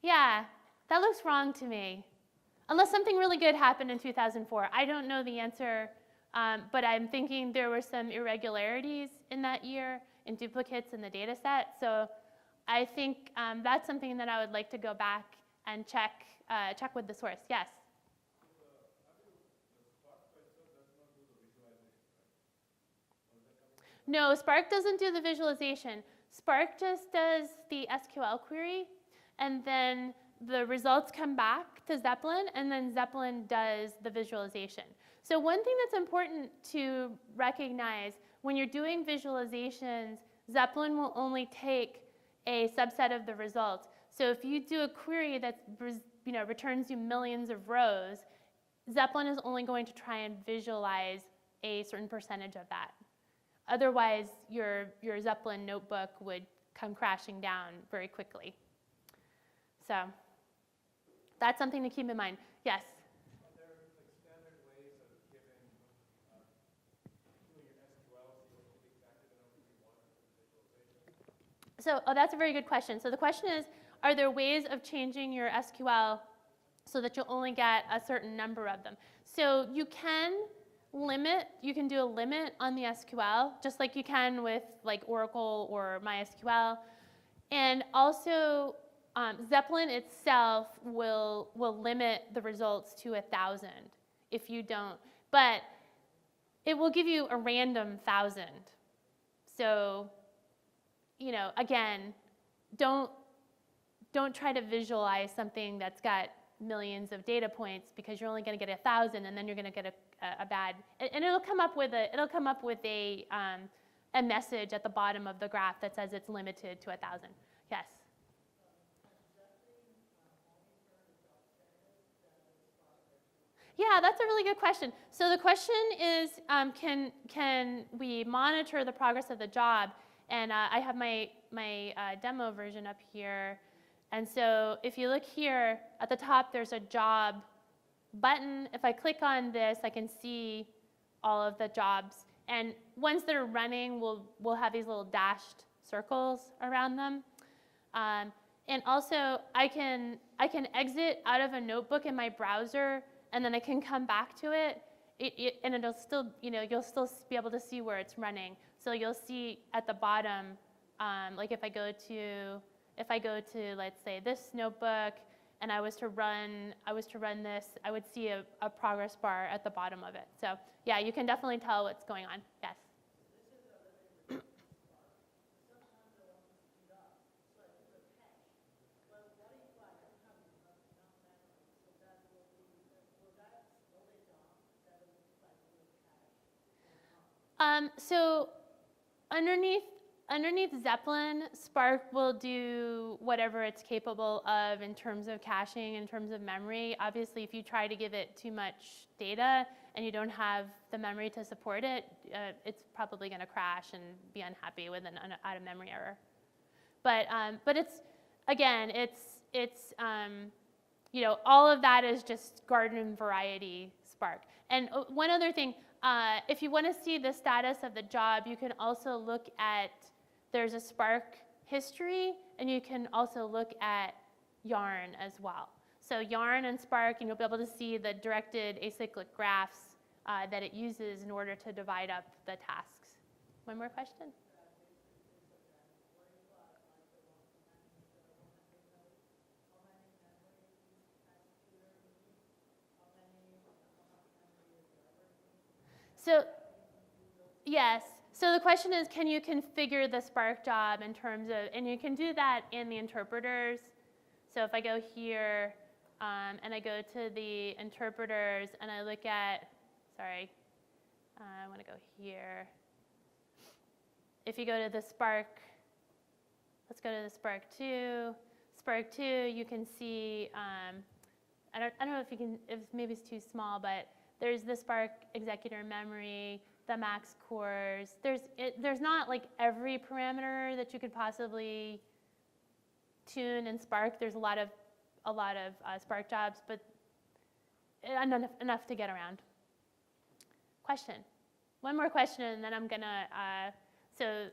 Speaker 1: Yeah, that looks wrong to me. Unless something really good happened in 2004. I don't know the answer, but I'm thinking there were some irregularities in that year, in duplicates in the data set. So I think that's something that I would like to go back and check with the source. Yes? No, Spark doesn't do the visualization. Spark just does the SQL query, and then the results come back to Zeppelin, and then Zeppelin does the visualization. So one thing that's important to recognize, when you're doing visualizations, Zeppelin will only take a subset of the results. So if you do a query that returns you millions of rows, Zeppelin is only going to try and visualize a certain percentage of that. Otherwise, your Zeppelin notebook would come crashing down very quickly. So that's something to keep in mind. Yes?
Speaker 2: Are there standard ways of doing your SQL so you get exactly the numbers you want for the visualization?
Speaker 1: So that's a very good question. So the question is, are there ways of changing your SQL so that you'll only get a certain number of them? So you can do a limit on the SQL, just like you can with like Oracle or MySQL. And also, Zeppelin itself will limit the results to 1,000 if you don't, but it will give you a random 1,000. So, again, don't try to visualize something that's got millions of data points, because you're only going to get 1,000, and then you're going to get a bad, and it'll come up with a message at the bottom of the graph that says it's limited to 1,000. Yes. Yeah, that's a really good question. So the question is, can we monitor the progress of the job? And I have my demo version up here. And so if you look here at the top, there's a job button. If I click on this, I can see all of the jobs. And once they're running, we'll have these little dashed circles around them. And also, I can exit out of a notebook in my browser, and then I can come back to it, and it'll still, you'll still be able to see where it's running. So you'll see at the bottom, like if I go to, let's say, this notebook, and I was to run this, I would see a progress bar at the bottom of it. So yeah, you can definitely tell what's going on. Yes. So underneath Zeppelin, Spark will do whatever it's capable of in terms of caching, in terms of memory. Obviously, if you try to give it too much data and you don't have the memory to support it, it's probably going to crash and be unhappy with an out-of-memory error. But all of that is just garden variety Spark. And one other thing. If you want to see the status of the job, you can also look at, there's a Spark history, and you can also look at Yarn as well. So Yarn and Spark, and you'll be able to see the directed acyclic graphs that it uses in order to divide up the tasks. One more question? So, yes. So the question is, can you configure the Spark job in terms of, and you can do that in the interpreters. So if I go here, and I go to the interpreters, and I look at, I want to go here. If you go to the Spark, let's go to the Spark 2. Spark 2, you can see, I don't know if you can, if maybe it's too small, but there's the Spark executor memory, the max cores. There's not like every parameter that you could possibly tune in Spark. There's a lot of Spark jobs, but enough to get around. Question. One more question, and then I'm gonna so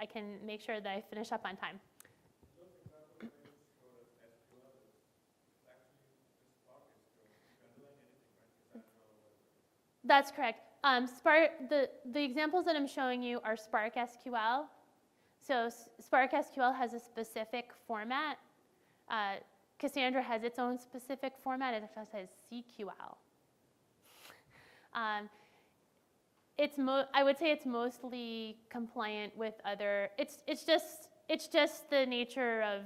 Speaker 1: I can make sure that I finish up on time. That's correct. Spark, the examples that I'm showing you are Spark SQL. So Spark SQL has a specific format. Cassandra has its own specific format. It actually says CQL. I would say it's mostly compliant with other. It's just the nature of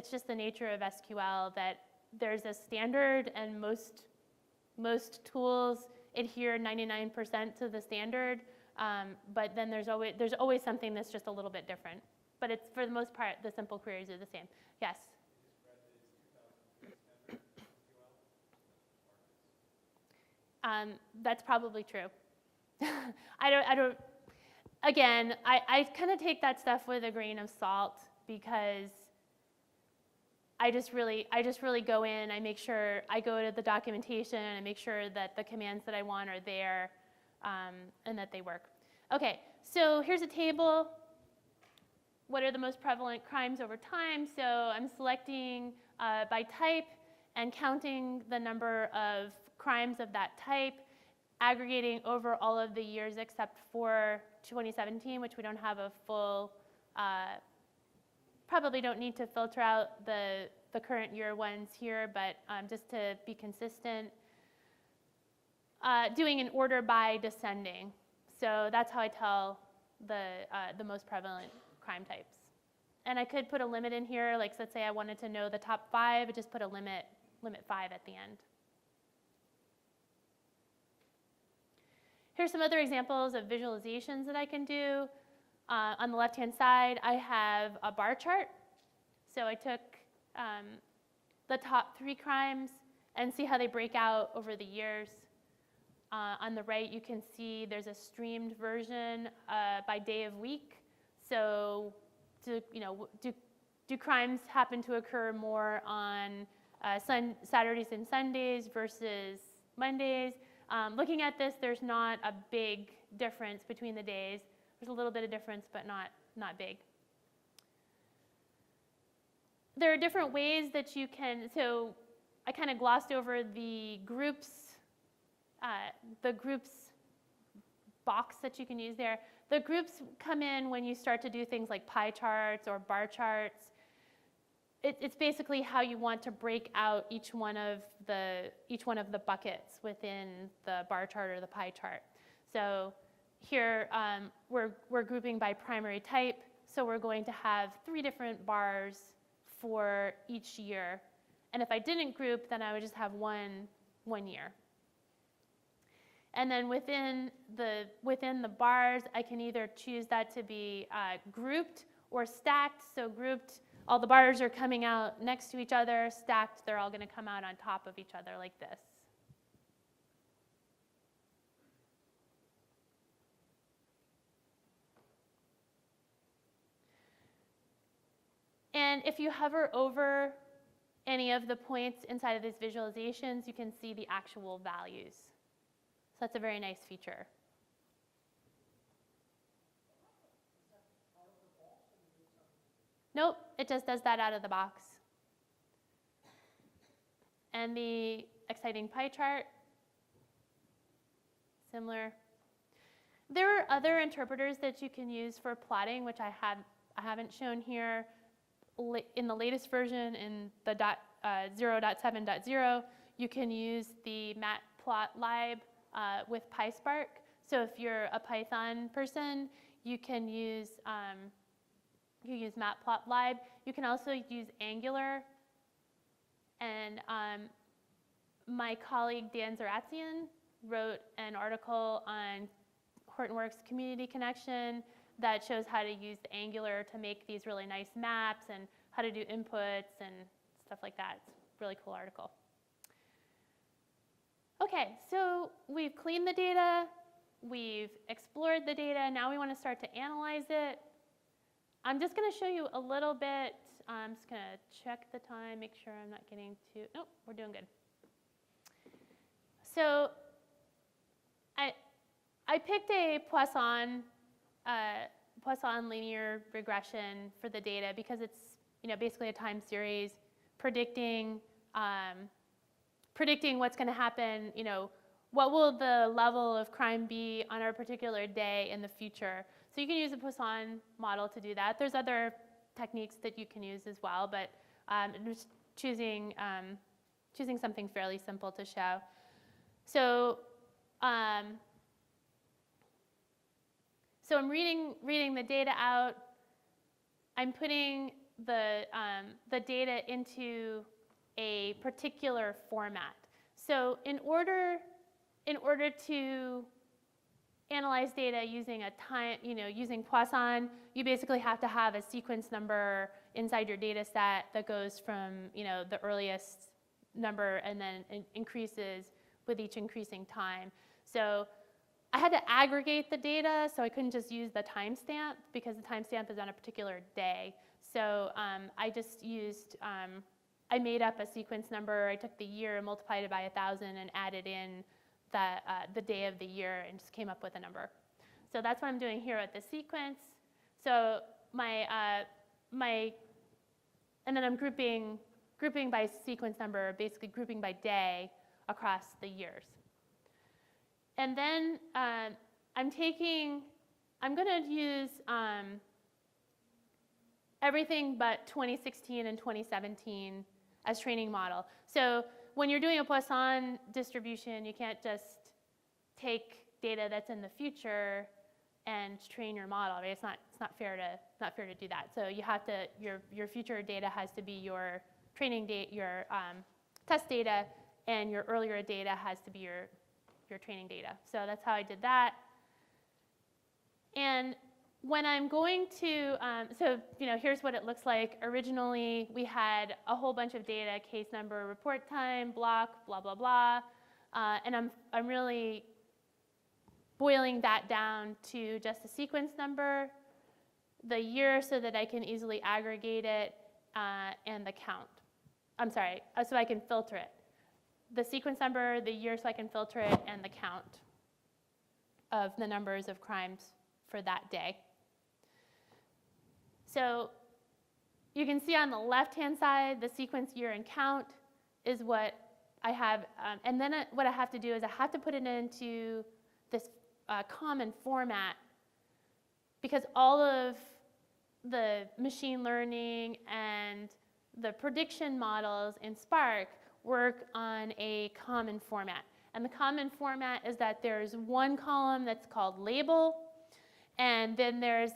Speaker 1: SQL that there's a standard, and most tools adhere 99% to the standard, but then there's always something that's just a little bit different. But it's, for the most part, the simple queries are the same. Yes? That's probably true. Again, I kind of take that stuff with a grain of salt, because I just really go in, I make sure, I go to the documentation, and I make sure that the commands that I want are there, and that they work. Okay, so here's a table. What are the most prevalent crimes over time? So I'm selecting by type and counting the number of crimes of that type, aggregating over all of the years except for 2017, which we don't have a full, probably don't need to filter out the the current year ones here, but just to be consistent, doing an order by descending. So that's how I tell the most prevalent crime types. And I could put a limit in here, like let's say I wanted to know the top 5, I just put a limit 5 at the end. Here's some other examples of visualizations that I can do. On the left-hand side, I have a bar chart. So I took the top 3 crimes and see how they break out over the years. On the right, you can see there's a streamed version by day of week. So, do crimes happen to occur more on Saturdays and Sundays versus Mondays? Looking at this, there's not a big difference between the days. There's a little bit of difference, but not big. There are different ways that you can, so I kind of glossed over the groups box that you can use there. The groups come in when you start to do things like pie charts or bar charts. It's basically how you want to break out each one of the buckets within the bar chart or the pie chart. So here we're grouping by primary type. So we're going to have 3 different bars for each year. And if I didn't group, then I would just have one year. And then within the bars, I can either choose that to be grouped or stacked. So grouped, all the bars are coming out next to each other. Stacked, they're all going to come out on top of each other like this. And if you hover over any of the points inside of these visualizations, you can see the actual values. So that's a very nice feature. Nope, it just does that out of the box. And the exciting pie chart, similar. There are other interpreters that you can use for plotting, which I haven't shown here. In the latest version, in the 0.7.0, you can use the matplotlib with PySpark. So if you're a Python person, you can use matplotlib. You can also use Angular. And my colleague Dan Zaratsian wrote an article on Hortonworks Community Connection that shows how to use Angular to make these really nice maps and how to do inputs and stuff like that. It's a really cool article. Okay, so we've cleaned the data, we've explored the data, now we want to start to analyze it. I'm just going to show you a little bit. I'm just going to check the time, make sure I'm not getting too, nope, we're doing good. So I picked a Poisson linear regression for the data because it's basically a time series predicting what's going to happen, what will the level of crime be on a particular day in the future. So you can use a Poisson model to do that. There's other techniques that you can use as well, but I'm just choosing something fairly simple to show. So I'm reading the data out. I'm putting the data into a particular format. So in order to analyze data using using Poisson, you basically have to have a sequence number inside your data set that goes from the earliest number and then increases with each increasing time. So I had to aggregate the data, so I couldn't just use the timestamp because the timestamp is on a particular day. So I just used, I made up a sequence number. I took the year, multiplied it by 1,000, and added in the day of the year, and just came up with a number. So that's what I'm doing here with the sequence. So and then I'm grouping by sequence number, basically grouping by day across the years. And then I'm going to use everything but 2016 and 2017 as training model. So when you're doing a Poisson distribution, you can't just take data that's in the future and train your model, right? It's not fair to do that. So you have to, your future data has to be your training data, your test data, and your earlier data has to be your training data. So that's how I did that. And when I'm going to, so here's what it looks like. Originally, we had a whole bunch of data: case number, report time, block, blah blah blah, and I'm really boiling that down to just the sequence number, the year, so that I can easily aggregate it, and the count. I'm sorry, so I can filter it. The sequence number, the year, so I can filter it, and the count of the numbers of crimes for that day. So you can see on the left-hand side, the sequence, year, and count is what I have. And then what I have to do is I have to put it into this common format, because all of the machine learning and the prediction models in Spark work on a common format. And the common format is that there's one column that's called label, and then there's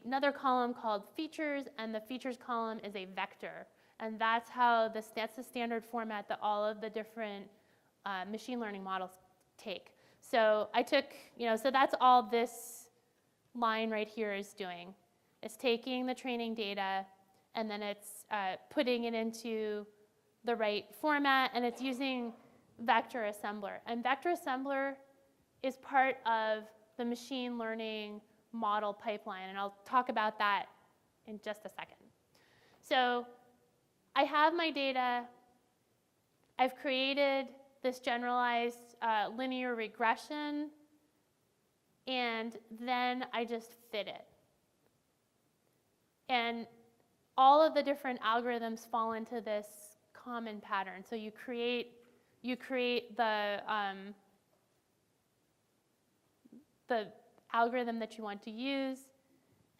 Speaker 1: another column called features, and the features column is a vector. And that's the standard format that all of the different machine learning models take. So I took, so that's all this line right here is doing. It's taking the training data, and then it's putting it into the right format, and it's using vector assembler. And vector assembler is part of the machine learning model pipeline, and I'll talk about that in just a second. So I have my data. I've created this generalized linear regression, and then I just fit it. And all of the different algorithms fall into this common pattern. So you create the algorithm that you want to use,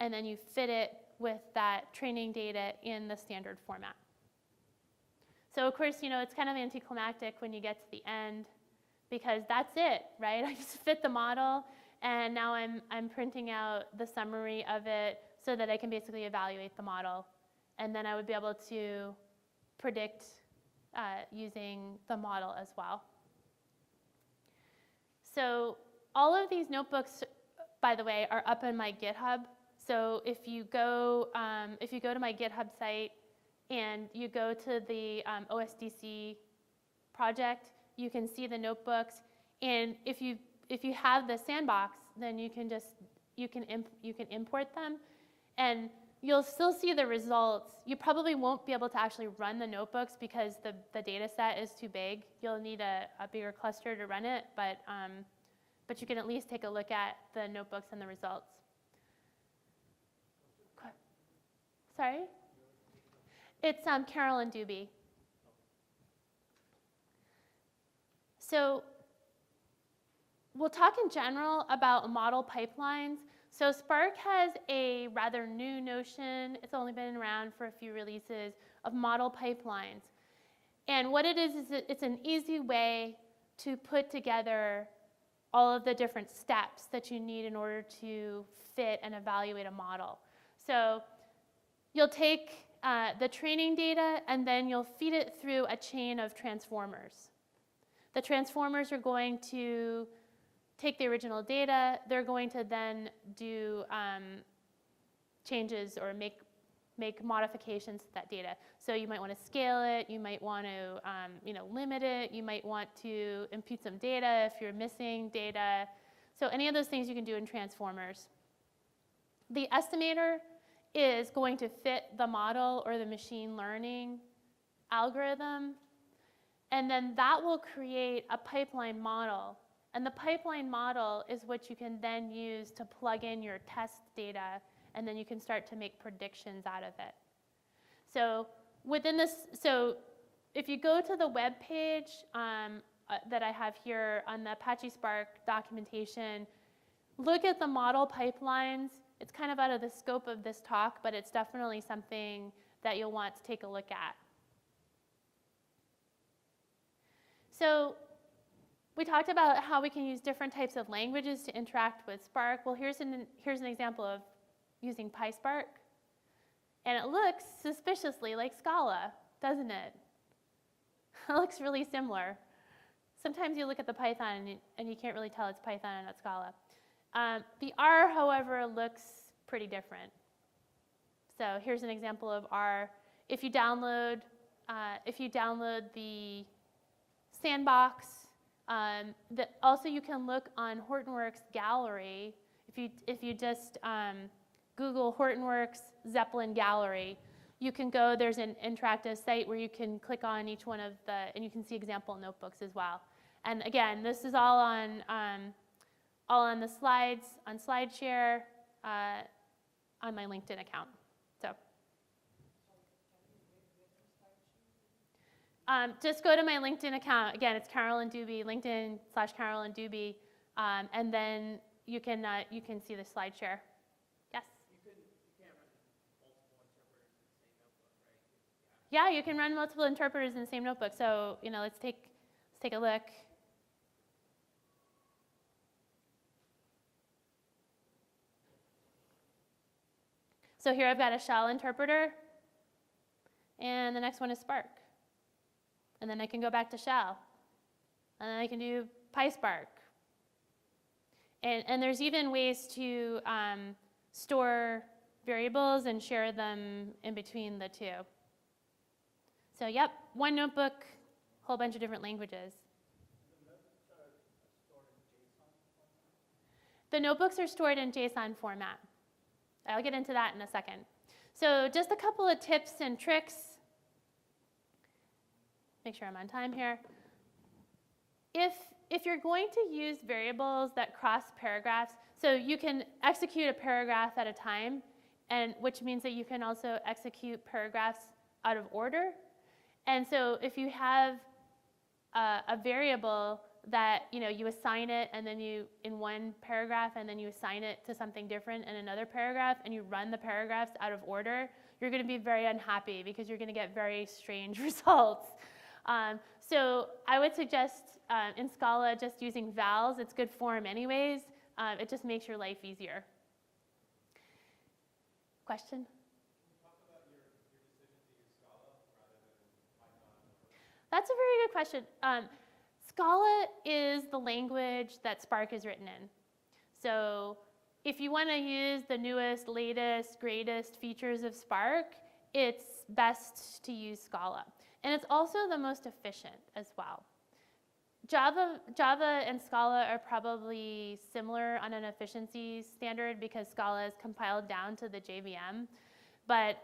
Speaker 1: and then you fit it with that training data in the standard format. So of course, it's kind of anticlimactic when you get to the end, because that's it, right? I just fit the model, and now I'm printing out the summary of it so that I can basically evaluate the model, and then I would be able to predict using the model as well. So all of these notebooks, by the way, are up on my GitHub. So if you go to my GitHub site and you go to the OSDC project, you can see the notebooks. And if you have the sandbox, then you can import them, and you'll still see the results. You probably won't be able to actually run the notebooks because the data set is too big. You'll need a bigger cluster to run it, but you can at least take a look at the notebooks and the results. Sorry? It's Carolyn Duby. So we'll talk in general about model pipelines. So Spark has a rather new notion, it's only been around for a few releases, of model pipelines. And what it is it's an easy way to put together all of the different steps that you need in order to fit and evaluate a model. So you'll take the training data, and then you'll feed it through a chain of transformers. The transformers are going to take the original data. They're going to then do changes or make modifications to that data. So you might want to scale it. You might want to limit it. You might want to impute some data if you're missing data. So any of those things you can do in transformers. The estimator is going to fit the model or the machine learning algorithm, and then that will create a pipeline model. And the pipeline model is what you can then use to plug in your test data, and then you can start to make predictions out of it. So within this, so if you go to the web page that I have here on the Apache Spark documentation, look at the model pipelines. It's kind of out of the scope of this talk, but it's definitely something that you'll want to take a look at. So we talked about how we can use different types of languages to interact with Spark. Well, here's an example of using PySpark. And it looks suspiciously like Scala, doesn't it? It looks really similar. Sometimes you look at the Python and you can't really tell it's Python and not Scala. The R, however, looks pretty different. So here's an example of R. If you download the sandbox, also you can look on Hortonworks Gallery. If you just Google Hortonworks Zeppelin Gallery, you can go, there's an interactive site where you can click on each one of and you can see example notebooks as well. And again, this is all on the slides, on SlideShare, on my LinkedIn account. So just go to my LinkedIn account. Again, it's Carolyn Duby, LinkedIn/Carolyn Duby, and then you can see the SlideShare. Yes?
Speaker 2: You can't run multiple interpreters in the same notebook, right?
Speaker 1: Yeah, you can run multiple interpreters in the same notebook. So let's take a look. So here I've got a shell interpreter, and the next one is Spark. And then I can go back to shell, and then I can do PySpark. And there's even ways to store variables and share them in between the two. So yep, one notebook, whole bunch of different languages. The notebooks are stored in JSON format. I'll get into that in a second. So just a couple of tips and tricks. Make sure I'm on time here. If you're going to use variables that cross paragraphs, so you can execute a paragraph at a time, and which means that you can also execute paragraphs out of order. And so if you have a variable that you assign it, and then in one paragraph, and then you assign it to something different in another paragraph, and you run the paragraphs out of order, you're going to be very unhappy because you're going to get very strange results. So I would suggest in Scala just using vals. It's good form anyways. It just makes your life easier. Question? That's a very good question. Scala is the language that Spark is written in. So if you want to use the newest, latest, greatest features of Spark, it's best to use Scala. And it's also the most efficient as well. Java and Scala are probably similar on an efficiency standard because Scala is compiled down to the JVM. But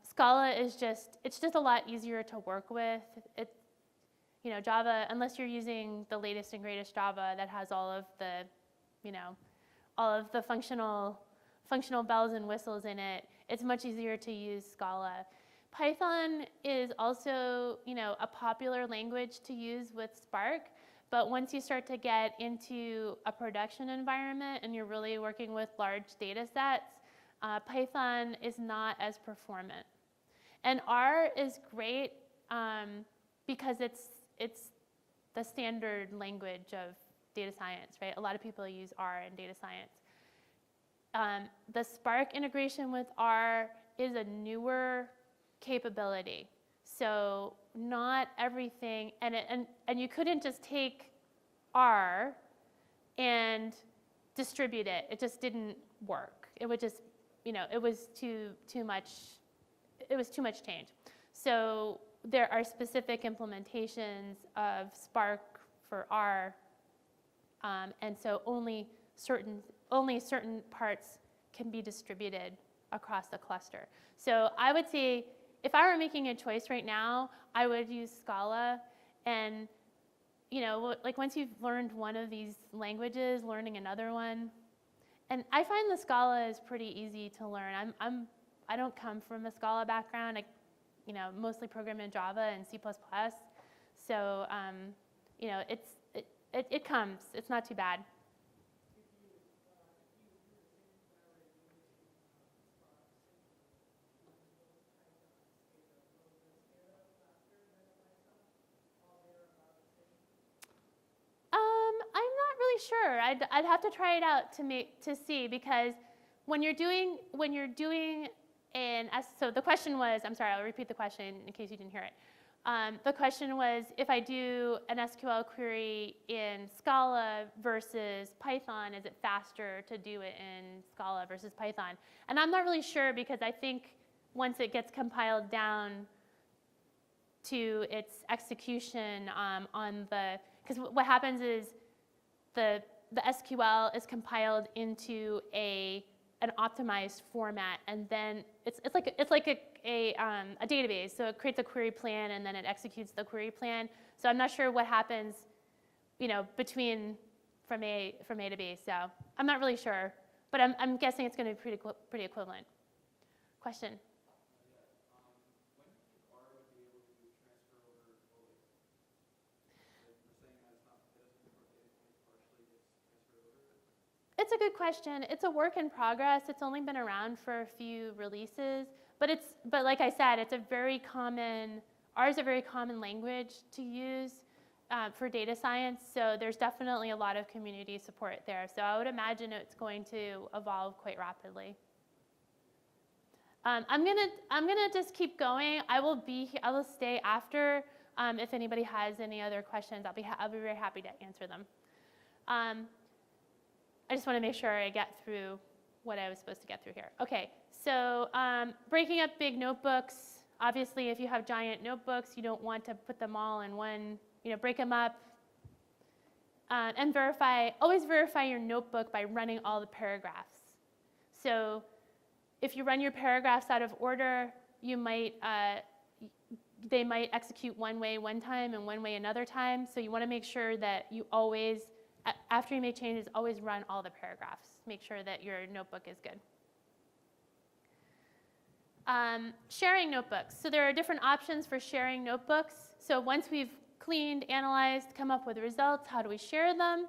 Speaker 1: Scala is just a lot easier to work with. Java, unless you're using the latest and greatest Java that has all of the functional bells and whistles in it, it's much easier to use Scala. Python is also, a popular language to use with Spark, but once you start to get into a production environment and you're really working with large data sets, Python is not as performant. And R is great because it's the standard language of data science, right? A lot of people use R in data science. The Spark integration with R is a newer capability. So not everything, and you couldn't just take R and distribute it. It just didn't work. It would just, it was too much. It was too much change. So there are specific implementations of Spark for R, and so only certain parts can be distributed across the cluster. So I would say, if I were making a choice right now, I would use Scala, and once you've learned one of these languages, learning another one, and I find the Scala is pretty easy to learn. I don't come from a Scala background. I mostly program in Java and C++, so it comes. It's not too bad. really sure. I'd have to try it out to see, because when you're doing so the question was, I'm sorry, I'll repeat the question in case you didn't hear it. The question was, if I do an SQL query in Scala versus Python, is it faster to do it in Scala versus Python? And I'm not really sure, because I think once it gets compiled down to its execution because what happens is the SQL is compiled into an optimized format, and then it's like a database. So it creates a query plan, and then it executes the query plan. So I'm not sure what happens, from A to B. So I'm not really sure, but I'm guessing it's going to be pretty equivalent. Question. It's a good question. It's a work in progress. It's only been around for a few releases, but like I said, ours is a very common language to use for data science. So there's definitely a lot of community support there. So I would imagine it's going to evolve quite rapidly. I'm gonna just keep going. I will stay after. If anybody has any other questions, I'll be very happy to answer them. I just want to make sure I get through what I was supposed to get through here. Okay, so breaking up big notebooks. Obviously, if you have giant notebooks, you don't want to put them all in one, break them up. And always verify your notebook by running all the paragraphs. So if you run your paragraphs out of order, they might execute one way one time and one way another time. So you want to make sure that you always, after you make changes, always run all the paragraphs. Make sure that your notebook is good. Sharing notebooks. So there are different options for sharing notebooks. So once we've cleaned, analyzed, come up with results, how do we share them?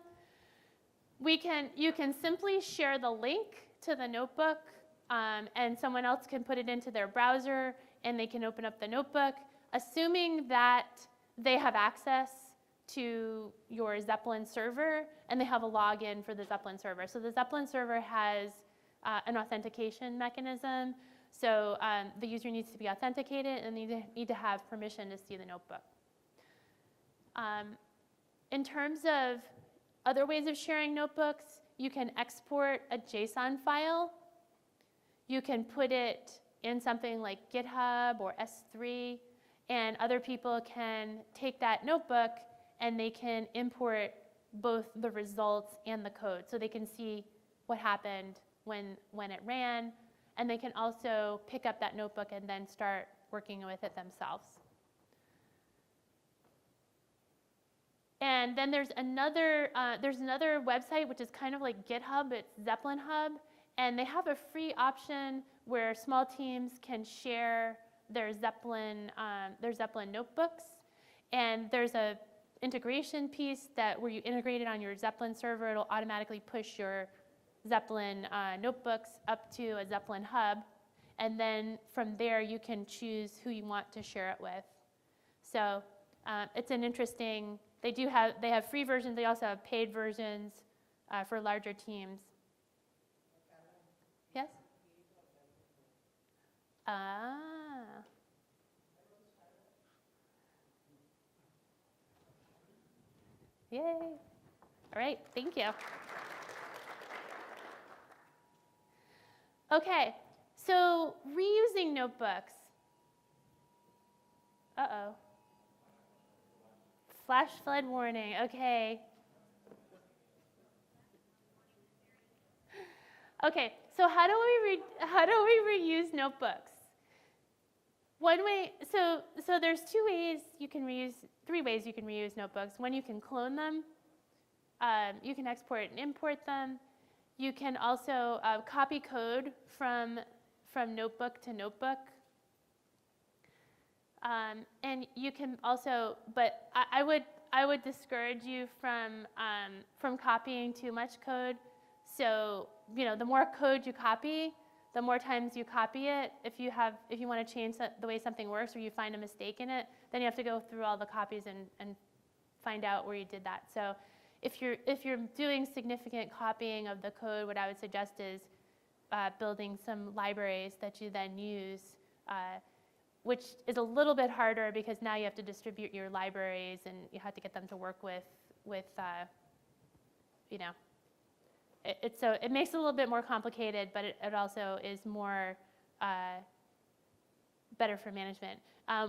Speaker 1: You can simply share the link to the notebook, and someone else can put it into their browser, and they can open up the notebook, assuming that they have access to your Zeppelin server, and they have a login for the Zeppelin server. So the Zeppelin server has an authentication mechanism. So the user needs to be authenticated, and they need to have permission to see the notebook. In terms of other ways of sharing notebooks, you can export a JSON file. You can put it in something like GitHub or S3, and other people can take that notebook and they can import both the results and the code, so they can see what happened when it ran, and they can also pick up that notebook and then start working with it themselves. And then there's another website which is kind of like GitHub. It's Zeppelin Hub, and they have a free option where small teams can share their Zeppelin notebooks, and there's a integration piece where you integrate it on your Zeppelin server. It'll automatically push your Zeppelin notebooks up to a Zeppelin hub, and then from there you can choose who you want to share it with. So it's an interesting. They have free versions. They also have paid versions for larger teams. Yes? Yay. All right, thank you. Okay, so reusing notebooks. Uh-oh. Flash flood warning, okay. Okay, so how do we reuse notebooks? One way, so there's three ways you can reuse notebooks. One, you can clone them. You can export and import them. You can also copy code from notebook to notebook. And you can also, but I would discourage you from copying too much code. So the more code you copy, the more times you copy it. If you want to change the way something works, or you find a mistake in it, then you have to go through all the copies and find out where you did that. So if you're doing significant copying of the code, what I would suggest is building some libraries that you then use, which is a little bit harder because now you have to distribute your libraries and you have to get them to work with you know, so it makes it a little bit more complicated, but it also is more better for management.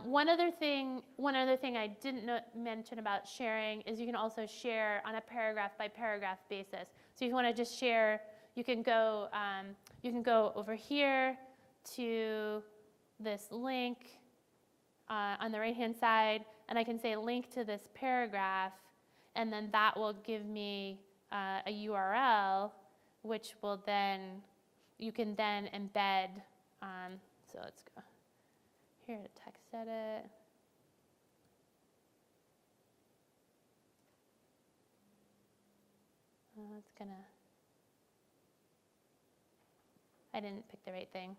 Speaker 1: One other thing I didn't mention about sharing is you can also share on a paragraph by paragraph basis. So if you want to just share, you can go over here to this link on the right-hand side, and I can say link to this paragraph, and then that will give me a URL, which will then, you can then embed. So let's go here to text edit. It's gonna, I didn't pick the right thing,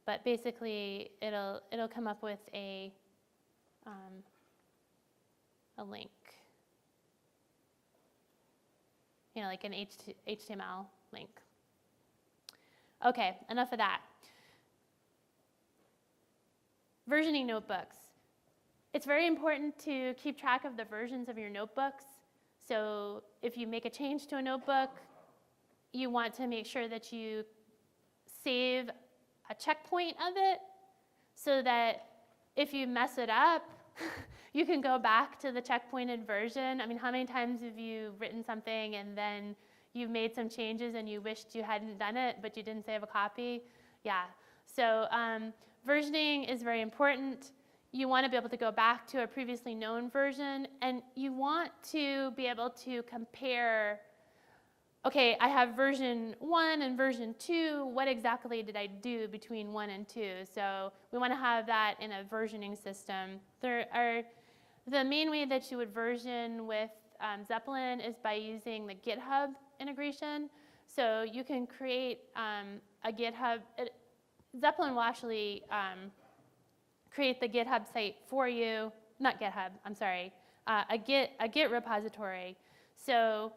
Speaker 1: but basically it'll come up with a link, you know, like an HTML link. Okay, enough of that. Versioning notebooks. It's very important to keep track of the versions of your notebooks. So if you make a change to a notebook, you want to make sure that you save a checkpoint of it so that if you mess it up, you can go back to the checkpointed version. I mean, how many times have you written something and then you've made some changes and you wished you hadn't done it, but you didn't save a copy? Yeah. So versioning is very important. You want to be able to go back to a previously known version, and you want to be able to compare, okay, I have version 1 and version 2. What exactly did I do between 1 and 2? So we want to have that in a versioning system. The main way that you would version with Zeppelin is by using the GitHub integration. So you can create a GitHub. Zeppelin will actually create the GitHub site for you. Not GitHub, I'm sorry. A Git repository. So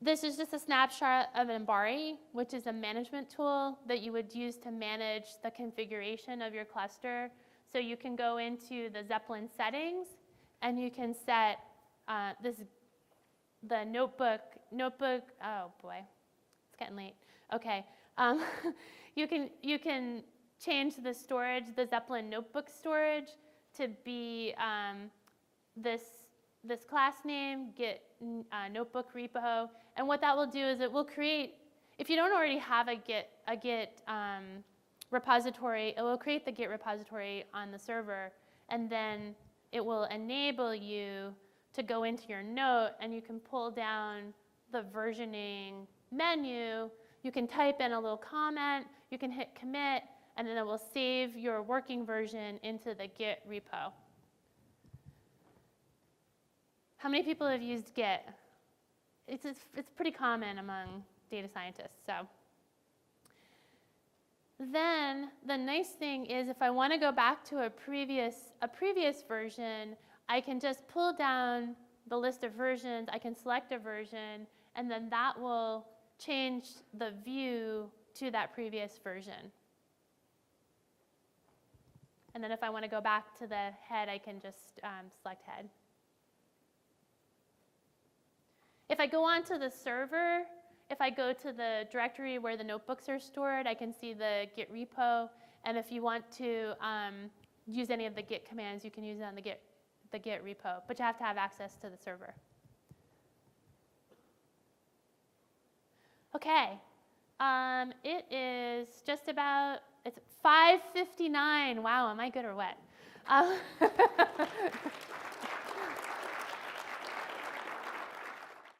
Speaker 1: this is just a snapshot of Embari, which is a management tool that you would use to manage the configuration of your cluster. So you can go into the Zeppelin settings, and you can set the notebook, oh boy, it's getting late. Okay, you can change the storage, the Zeppelin notebook storage, to be this class name, Git notebook repo. And what that will do is it will create, if you don't already have a Git repository, it will create the Git repository on the server, and then it will enable you to go into your note, and you can pull down the versioning menu. You can type in a little comment, you can hit commit, and then it will save your working version into the Git repo. How many people have used Git? It's pretty common among data scientists. So then the nice thing is, if I want to go back to a previous version, I can just pull down the list of versions, I can select a version, and then that will change the view to that previous version. And then if I want to go back to the head, I can just select head. If I go onto the server, if I go to the directory where the notebooks are stored, I can see the Git repo. And if you want to use any of the Git commands, you can use it on the Git repo. But you have to have access to the server. Okay. It is just about, it's 5:59. Wow, am I good or what?